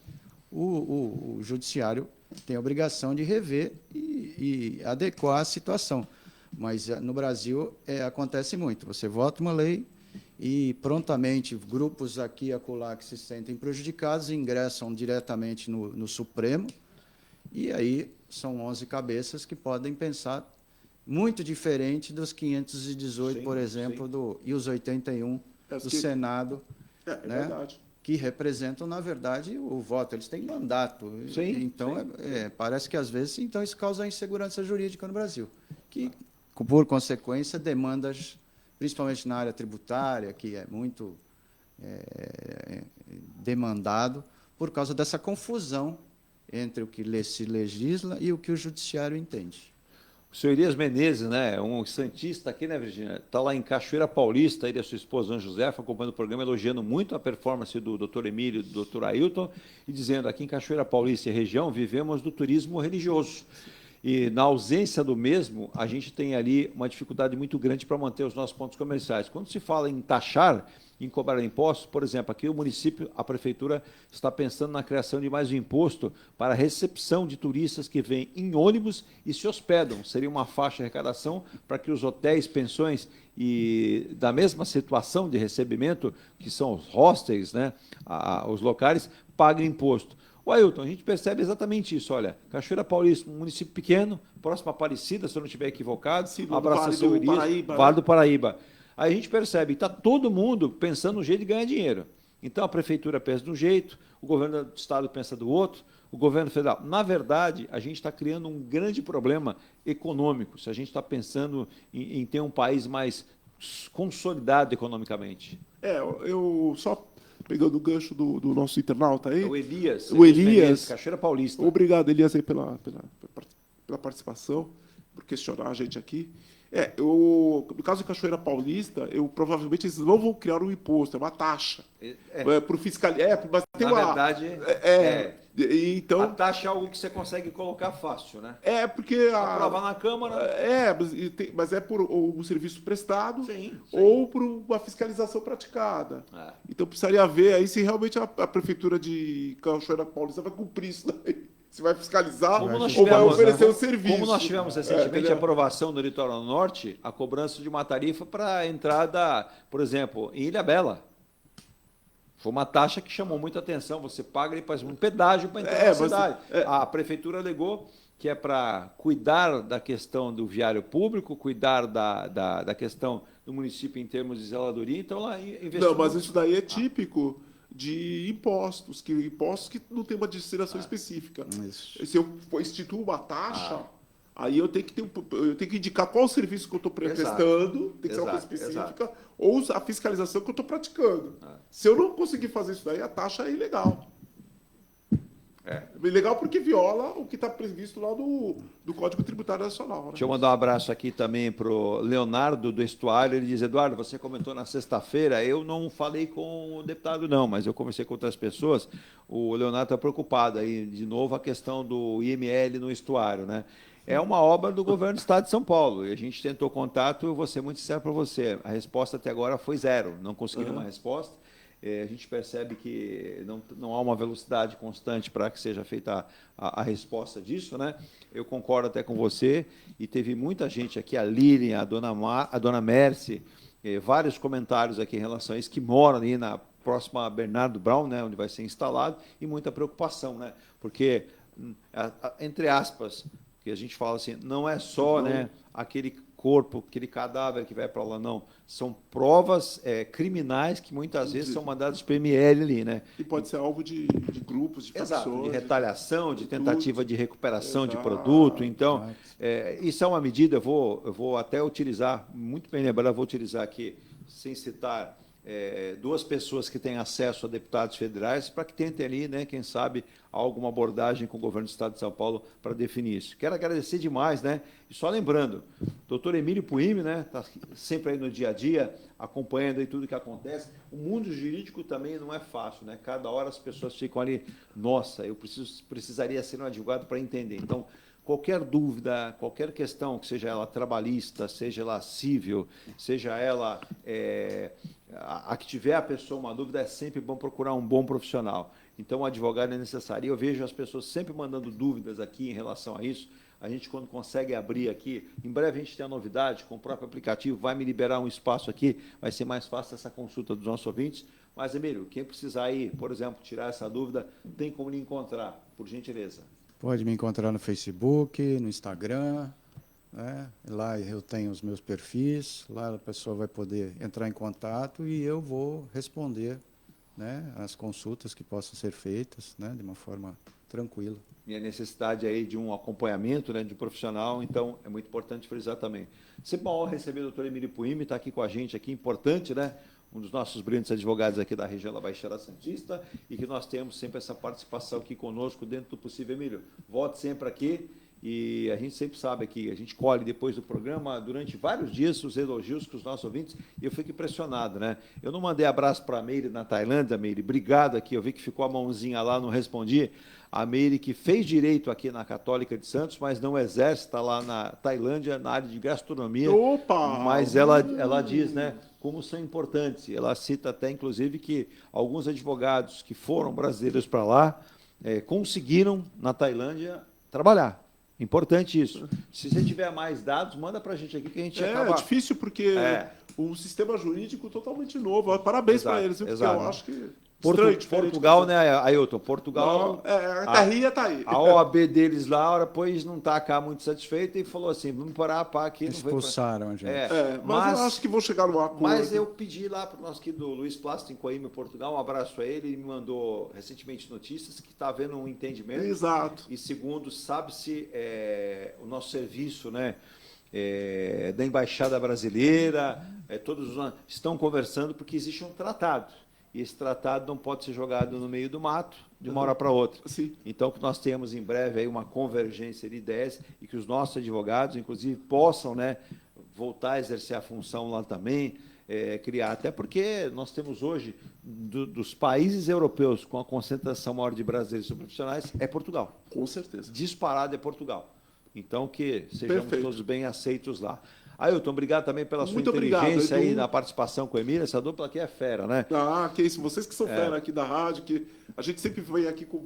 o judiciário tem a obrigação de rever e adequar a situação. Mas no Brasil acontece muito. Você vota uma lei e prontamente grupos aqui e acolá que se sentem prejudicados ingressam diretamente no Supremo e aí são 11 cabeças que podem pensar muito diferente dos 518, por exemplo, e os 81 do Senado, né, verdade, que representam, na verdade, o voto. Eles têm mandato. Então, parece que, às vezes, então, isso causa insegurança jurídica no Brasil, que, por consequência, demandas, principalmente na área tributária, que é muito demandado, por causa dessa confusão entre o que se legisla e o que o judiciário entende. O senhor Elias Menezes, né, um santista aqui, né, Virgínia? Está lá em Cachoeira Paulista, ele e a sua esposa, Ana Josefa, acompanhando o programa, elogiando muito a performance do Dr. Emílio e do Dr. Ailton, e dizendo, aqui em Cachoeira Paulista e região, vivemos do turismo religioso. E, na ausência do mesmo, a gente tem ali uma dificuldade muito grande para manter os nossos pontos comerciais. Quando se fala em taxar, em cobrar impostos, por exemplo, aqui o município, a prefeitura está pensando na criação de mais um imposto para a recepção de turistas que vêm em ônibus e se hospedam. Seria uma faixa de arrecadação para que os hotéis, pensões e da mesma situação de recebimento, que são os hostels, né, os locais, paguem imposto. O Ailton, a gente percebe exatamente isso. Olha, Cachoeira Paulista, um município pequeno, próximo a Aparecida, se eu não estiver equivocado, abraço a seu Elias, Vale do Paraíba. Aí a gente percebe que está todo mundo pensando no jeito de ganhar dinheiro. Então a prefeitura pensa de um jeito, o governo do estado pensa do outro, o governo federal. Na verdade, a gente está criando um grande problema econômico, se a gente está pensando em ter um país mais consolidado economicamente. Eu só pegando o gancho do nosso internauta aí. O Elias. O Elias. Cachoeira Paulista. Obrigado, Elias, aí pela participação, por questionar a gente aqui. No caso de Cachoeira Paulista, provavelmente eles não vão criar um imposto, é uma taxa. Para o fiscal. Mas tem verdade, então, a taxa é algo que você consegue colocar fácil, né? Porque aprovar na Câmara. Mas é por um serviço prestado, sim. Ou por uma fiscalização praticada. Então precisaria ver aí se realmente a prefeitura de Cachoeira Paulista vai cumprir isso daí. Se vai fiscalizar ou vai oferecer o serviço. Como nós tivemos recentemente a aprovação no Litoral Norte, a cobrança de uma tarifa para a entrada, por exemplo, em Ilhabela. Foi uma taxa que chamou muita atenção. Você paga e faz um pedágio para entrar na cidade. A prefeitura alegou que é para cuidar da questão do viário público, cuidar da questão do município em termos de zeladoria. Então, lá investiu. Não, mas isso daí é típico de impostos que não tem uma destinação específica. Isso. Se eu instituo uma taxa, aí eu tenho que indicar qual o serviço que eu estou prestando, tem que ser uma coisa específica, ou a fiscalização que eu estou praticando. Se eu não conseguir fazer isso daí, a taxa é ilegal. Ilegal porque viola o que está previsto lá do Código Tributário Nacional. Né? Deixa eu mandar um abraço aqui também para o Leonardo do Estuário. Ele diz, Eduardo, você comentou na sexta-feira, eu não falei com o deputado não, mas eu conversei com outras pessoas. O Leonardo está preocupado aí, de novo, a questão do IML no estuário, né? É uma obra do governo do Estado de São Paulo. E a gente tentou contato, eu vou ser muito sincero para você. A resposta até agora foi 0. Não conseguiram uma resposta. A gente percebe que não há uma velocidade constante para que seja feita a resposta disso, né? Eu concordo até com você, e teve muita gente aqui, a Lilian, a dona Mercy, vários comentários aqui em relação a isso, que moram ali na próxima Bernardo Brown, né, onde vai ser instalado, e muita preocupação, né? Porque, entre aspas, que a gente fala assim, não é só, né, aquele corpo, aquele cadáver que vai para lá, não. São provas criminais que muitas vezes são mandadas para o ML ali, né? E pode ser alvo de grupos, de Exato, facções, de retaliação, de tentativa de recuperação de Exato. produto. Então, isso é uma medida, eu vou até utilizar, muito bem lembrado, eu vou utilizar aqui, sem citar, duas pessoas que têm acesso a deputados federais para que tentem ali, né, quem sabe, alguma abordagem com o governo do Estado de São Paulo para definir isso. Quero agradecer demais, né? E só lembrando, doutor Emílio Puimi, né, está sempre aí no dia a dia, acompanhando aí tudo que acontece. O mundo jurídico também não é fácil, né? Cada hora as pessoas ficam ali, nossa, eu precisaria ser um advogado para entender. Então, qualquer dúvida, qualquer questão, que seja ela trabalhista, seja ela civil, seja ela a que tiver a pessoa uma dúvida, é sempre bom procurar um bom profissional. Então, o advogado é necessário. E eu vejo as pessoas sempre mandando dúvidas aqui em relação a isso. A gente, quando consegue abrir aqui, em breve a gente tem a novidade com o próprio aplicativo, vai me liberar um espaço aqui, vai ser mais fácil essa consulta dos nossos ouvintes. Mas, Emílio, quem precisar aí, por exemplo, tirar essa dúvida, tem como lhe encontrar, por gentileza. Pode me encontrar no Facebook, no Instagram, né? Lá eu tenho os meus perfis, lá a pessoa vai poder entrar em contato e eu vou responder, né, as consultas que possam ser feitas, né, de uma forma tranquila. E a necessidade aí de um acompanhamento, né, de um profissional, então é muito importante frisar também. Sempre uma honra receber o doutor Emílio Puimi, está aqui com a gente, aqui, importante, né? Um dos nossos brilhantes advogados aqui da região da Baixada Santista, e que nós temos sempre essa participação aqui conosco, dentro do possível. Emílio, volte sempre aqui, e a gente sempre sabe que a gente colhe depois do programa, durante vários dias, os elogios com os nossos ouvintes, e eu fico impressionado, né? Eu não mandei abraço para a Meire na Tailândia, Meire, obrigado aqui, eu vi que ficou a mãozinha lá, não respondi. A Meire, que fez direito aqui na Católica de Santos, mas não exerce, está lá na Tailândia, na área de gastronomia. Opa! Mas ela diz, né, como são importantes. Ela cita até, inclusive, que alguns advogados que foram brasileiros para lá conseguiram, na Tailândia, trabalhar. Importante isso. Se você tiver mais dados, manda para a gente aqui que a gente acaba... É difícil porque o sistema jurídico totalmente novo. Parabéns para eles, porque eu acho que... Portugal, né, Ailton? Portugal. A terrinha está aí. A OAB deles lá, depois não está cá muito satisfeita e falou assim: vamos parar aqui. Expulsaram a gente. Mas eu acho que vou chegar no acordo. Mas eu pedi lá para o nosso querido Luiz Plástico em Coimbra, Portugal, um abraço a ele. Ele me mandou recentemente notícias que está havendo um entendimento. Exato. E segundo, sabe-se, o nosso serviço, né? Da Embaixada Brasileira, todos estão conversando porque existe um tratado. E esse tratado não pode ser jogado no meio do mato de uma hora para outra. Sim. Então, que nós temos em breve aí uma convergência de ideias e que os nossos advogados, inclusive, possam, né, voltar a exercer a função lá também, criar. Até porque nós temos hoje, dos países europeus com a concentração maior de brasileiros e profissionais, é Portugal. Com certeza. Disparado é Portugal. Então, que sejamos todos bem aceitos lá. Ailton, obrigado também pela sua inteligência aí na participação com o Emílio. Essa dupla aqui é fera, né? Que isso. Vocês que são fera aqui da rádio, que a gente sempre vem aqui com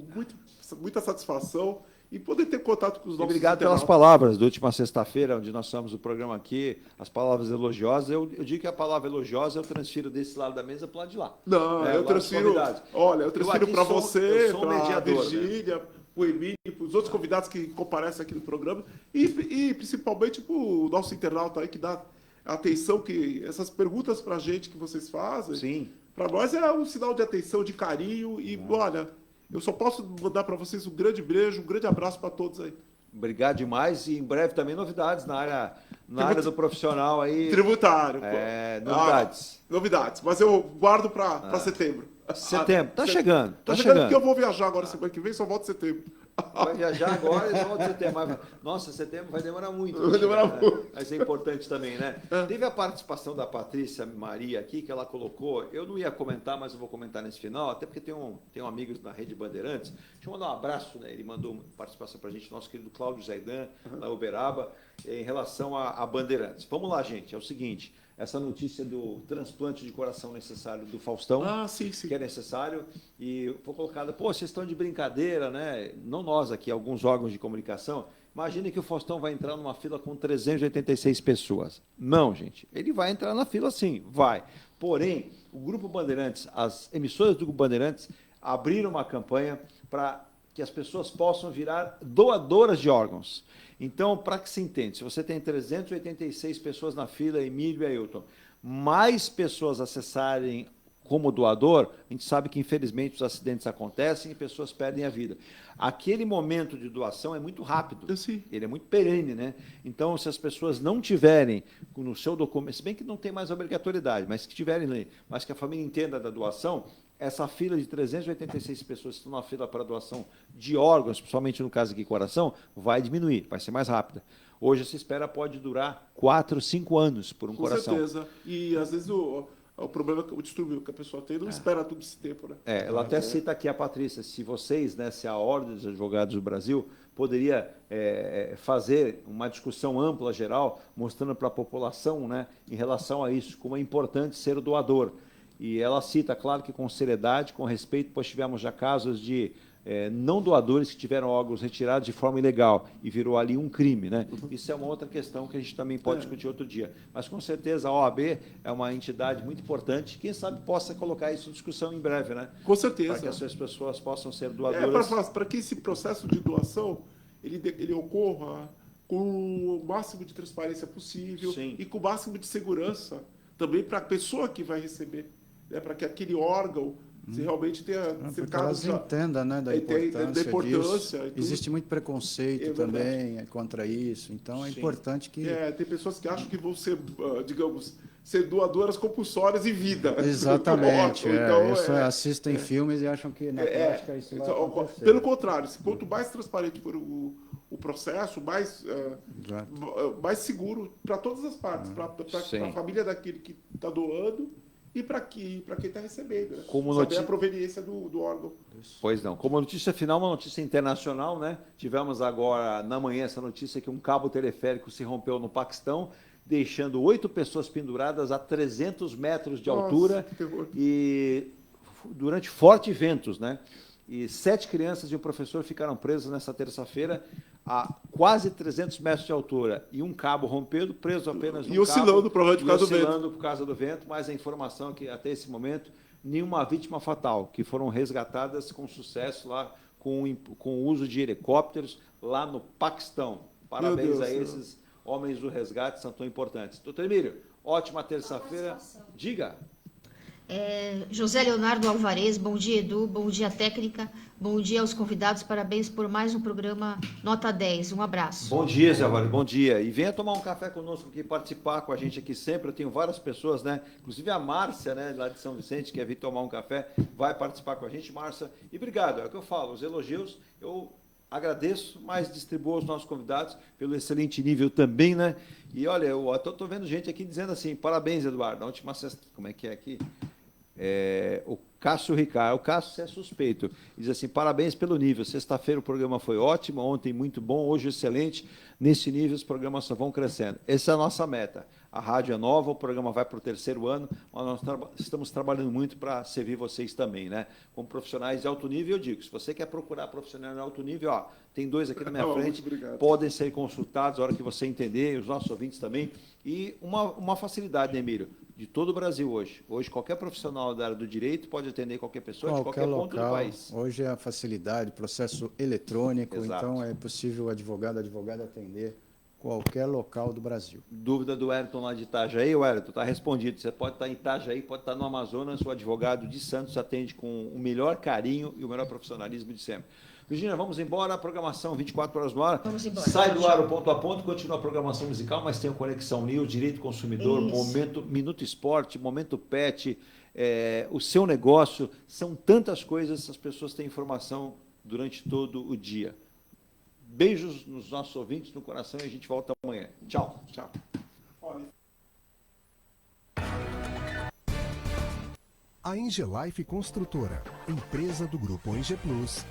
muita satisfação e poder ter contato com os nossos obrigado pelas palavras da última sexta-feira, onde nós fizemos o programa aqui, as palavras elogiosas. Eu digo que a palavra elogiosa eu transfiro desse lado da mesa para o lado de lá. Não, eu transfiro. Olha, eu transfiro para você, para a Virgínia, né? O Emílio, para os outros convidados que comparecem aqui no programa e principalmente para o nosso internauta aí que dá atenção, que essas perguntas para a gente que vocês fazem, para nós é um sinal de atenção, de carinho e, olha, eu só posso mandar para vocês um grande beijo, um grande abraço para todos aí. Obrigado demais e em breve também novidades na área do profissional aí. Tributário. Novidades. Novidades, mas eu guardo para setembro. Setembro, tá chegando. Tá chegando porque eu vou viajar agora semana que vem, só volto em setembro. Vai viajar agora e volta em setembro. Mas, nossa, setembro vai demorar muito. Mas é importante também, né? Teve a participação da Patrícia Maria aqui, que ela colocou. Eu não ia comentar, mas eu vou comentar nesse final, até porque tem um amigo na Rede Bandeirantes. Deixa eu mandar um abraço, né? Ele mandou participação para a gente, nosso querido Cláudio Zaidan, da Uberaba, em relação a Bandeirantes. Vamos lá, gente. É o seguinte. Essa notícia do transplante de coração necessário do Faustão, que é necessário, e foi colocada, vocês estão de brincadeira, né? Não nós aqui, alguns órgãos de comunicação. Imagine que o Faustão vai entrar numa fila com 386 pessoas. Não, gente, ele vai entrar na fila sim, vai. Porém, o Grupo Bandeirantes, as emissoras do Grupo Bandeirantes abriram uma campanha para que as pessoas possam virar doadoras de órgãos. Então, para que se entenda, se você tem 386 pessoas na fila, Emílio e Ailton, mais pessoas acessarem como doador, a gente sabe que, infelizmente, os acidentes acontecem e pessoas perdem a vida. Aquele momento de doação é muito rápido, ele é muito perene, né? Então, se as pessoas não tiverem no seu documento, se bem que não tem mais obrigatoriedade, mas que tiverem, mas que a família entenda da doação, essa fila de 386 pessoas que estão na fila para doação de órgãos, principalmente no caso aqui coração, vai diminuir, vai ser mais rápida. Hoje essa espera pode durar 4, 5 anos por um coração. Com certeza. E às vezes o problema é que o distúrbio que a pessoa tem não espera todo esse tempo, né? Ela até cita aqui a Patrícia, se vocês, né, se a Ordem dos Advogados do Brasil poderia fazer uma discussão ampla, geral, mostrando para a população, né, em relação a isso, como é importante ser o doador. E ela cita, claro que com seriedade, com respeito, pois tivemos já casos de não doadores que tiveram órgãos retirados de forma ilegal e virou ali um crime, né? Isso é uma outra questão que a gente também pode discutir outro dia. Mas, com certeza, a OAB é uma entidade muito importante. Quem sabe possa colocar isso em discussão em breve, né? Com certeza. Para que essas pessoas possam ser doadoras. Para que esse processo de doação ele ocorra com o máximo de transparência possível. Sim. E com o máximo de segurança também para a pessoa que vai receber, né? Para que aquele órgão se realmente tenha... Porque elas entendam, né, da importância disso. Existe muito preconceito também contra isso, então é importante que... tem pessoas que acham que vão ser, digamos, ser doadoras compulsórias em vida. Exatamente. Assistem filmes e acham que na prática isso vai acontecer. Pelo contrário, quanto mais transparente for o processo, mais seguro para todas as partes, para a família daquele que está doando, e para quem está recebendo, né? Como saber a proveniência do órgão. Pois não. Como notícia final, uma notícia internacional, né? Tivemos agora, na manhã, essa notícia que um cabo teleférico se rompeu no Paquistão, deixando 8 pessoas penduradas a 300 metros de altura e durante fortes ventos, né? E 7 crianças e um professor ficaram presos nessa terça-feira a quase 300 metros de altura. E um cabo rompendo, preso apenas no oscilando por causa do vento. Mas a informação é que, até esse momento, nenhuma vítima fatal, que foram resgatadas com sucesso lá, com o uso de helicópteros lá no Paquistão. Parabéns a esses homens do resgate, são tão importantes. Doutor Emílio, ótima terça-feira. Diga. José Leonardo Alvarez, bom dia, Edu, bom dia, técnica, bom dia aos convidados, parabéns por mais um programa Nota 10, um abraço. Bom dia, Zé Valho, bom dia. E venha tomar um café conosco aqui, participar com a gente aqui sempre. Eu tenho várias pessoas, né? Inclusive a Márcia, né, lá de São Vicente, que quer vir tomar um café, vai participar com a gente, Márcia. E obrigado, é o que eu falo, os elogios, eu agradeço, mas distribuo aos nossos convidados pelo excelente nível também, né? E olha, eu estou vendo gente aqui dizendo assim, parabéns, Eduardo, na última sexta, como é que é aqui? O Cássio Ricardo, o Cássio é suspeito, diz assim, parabéns pelo nível, sexta-feira o programa foi ótimo, ontem muito bom, hoje excelente, nesse nível os programas só vão crescendo. Essa é a nossa meta. A rádio é nova, o programa vai para o 3º ano, mas nós estamos trabalhando muito para servir vocês também, né? Como profissionais de alto nível, eu digo, se você quer procurar profissionais de alto nível, tem 2 aqui na minha frente, podem ser consultados a hora que você entender, os nossos ouvintes também. E uma facilidade, né, Emílio? De todo o Brasil hoje. Hoje, qualquer profissional da área do direito pode atender qualquer pessoa de qualquer ponto do país. Hoje é a facilidade, processo eletrônico, Exato. Então é possível o advogado atender qualquer local do Brasil. Dúvida do Wellington lá de Itajaí, Wellington, está respondido. Você pode estar em Itajaí, pode estar no Amazonas, o advogado de Santos atende com o melhor carinho e o melhor profissionalismo de sempre. Virgínia, vamos embora, a programação 24 horas no ar. Vamos embora. Sai do ar o ponto a ponto, continua a programação musical, mas tem o Conexão News, Direito do Consumidor, Minuto Esporte, Momento Pet, o seu negócio. São tantas coisas, as pessoas têm informação durante todo o dia. Beijos nos nossos ouvintes, no coração, e a gente volta amanhã. Tchau. Tchau. A Engelife Construtora, empresa do Grupo Enge Plus,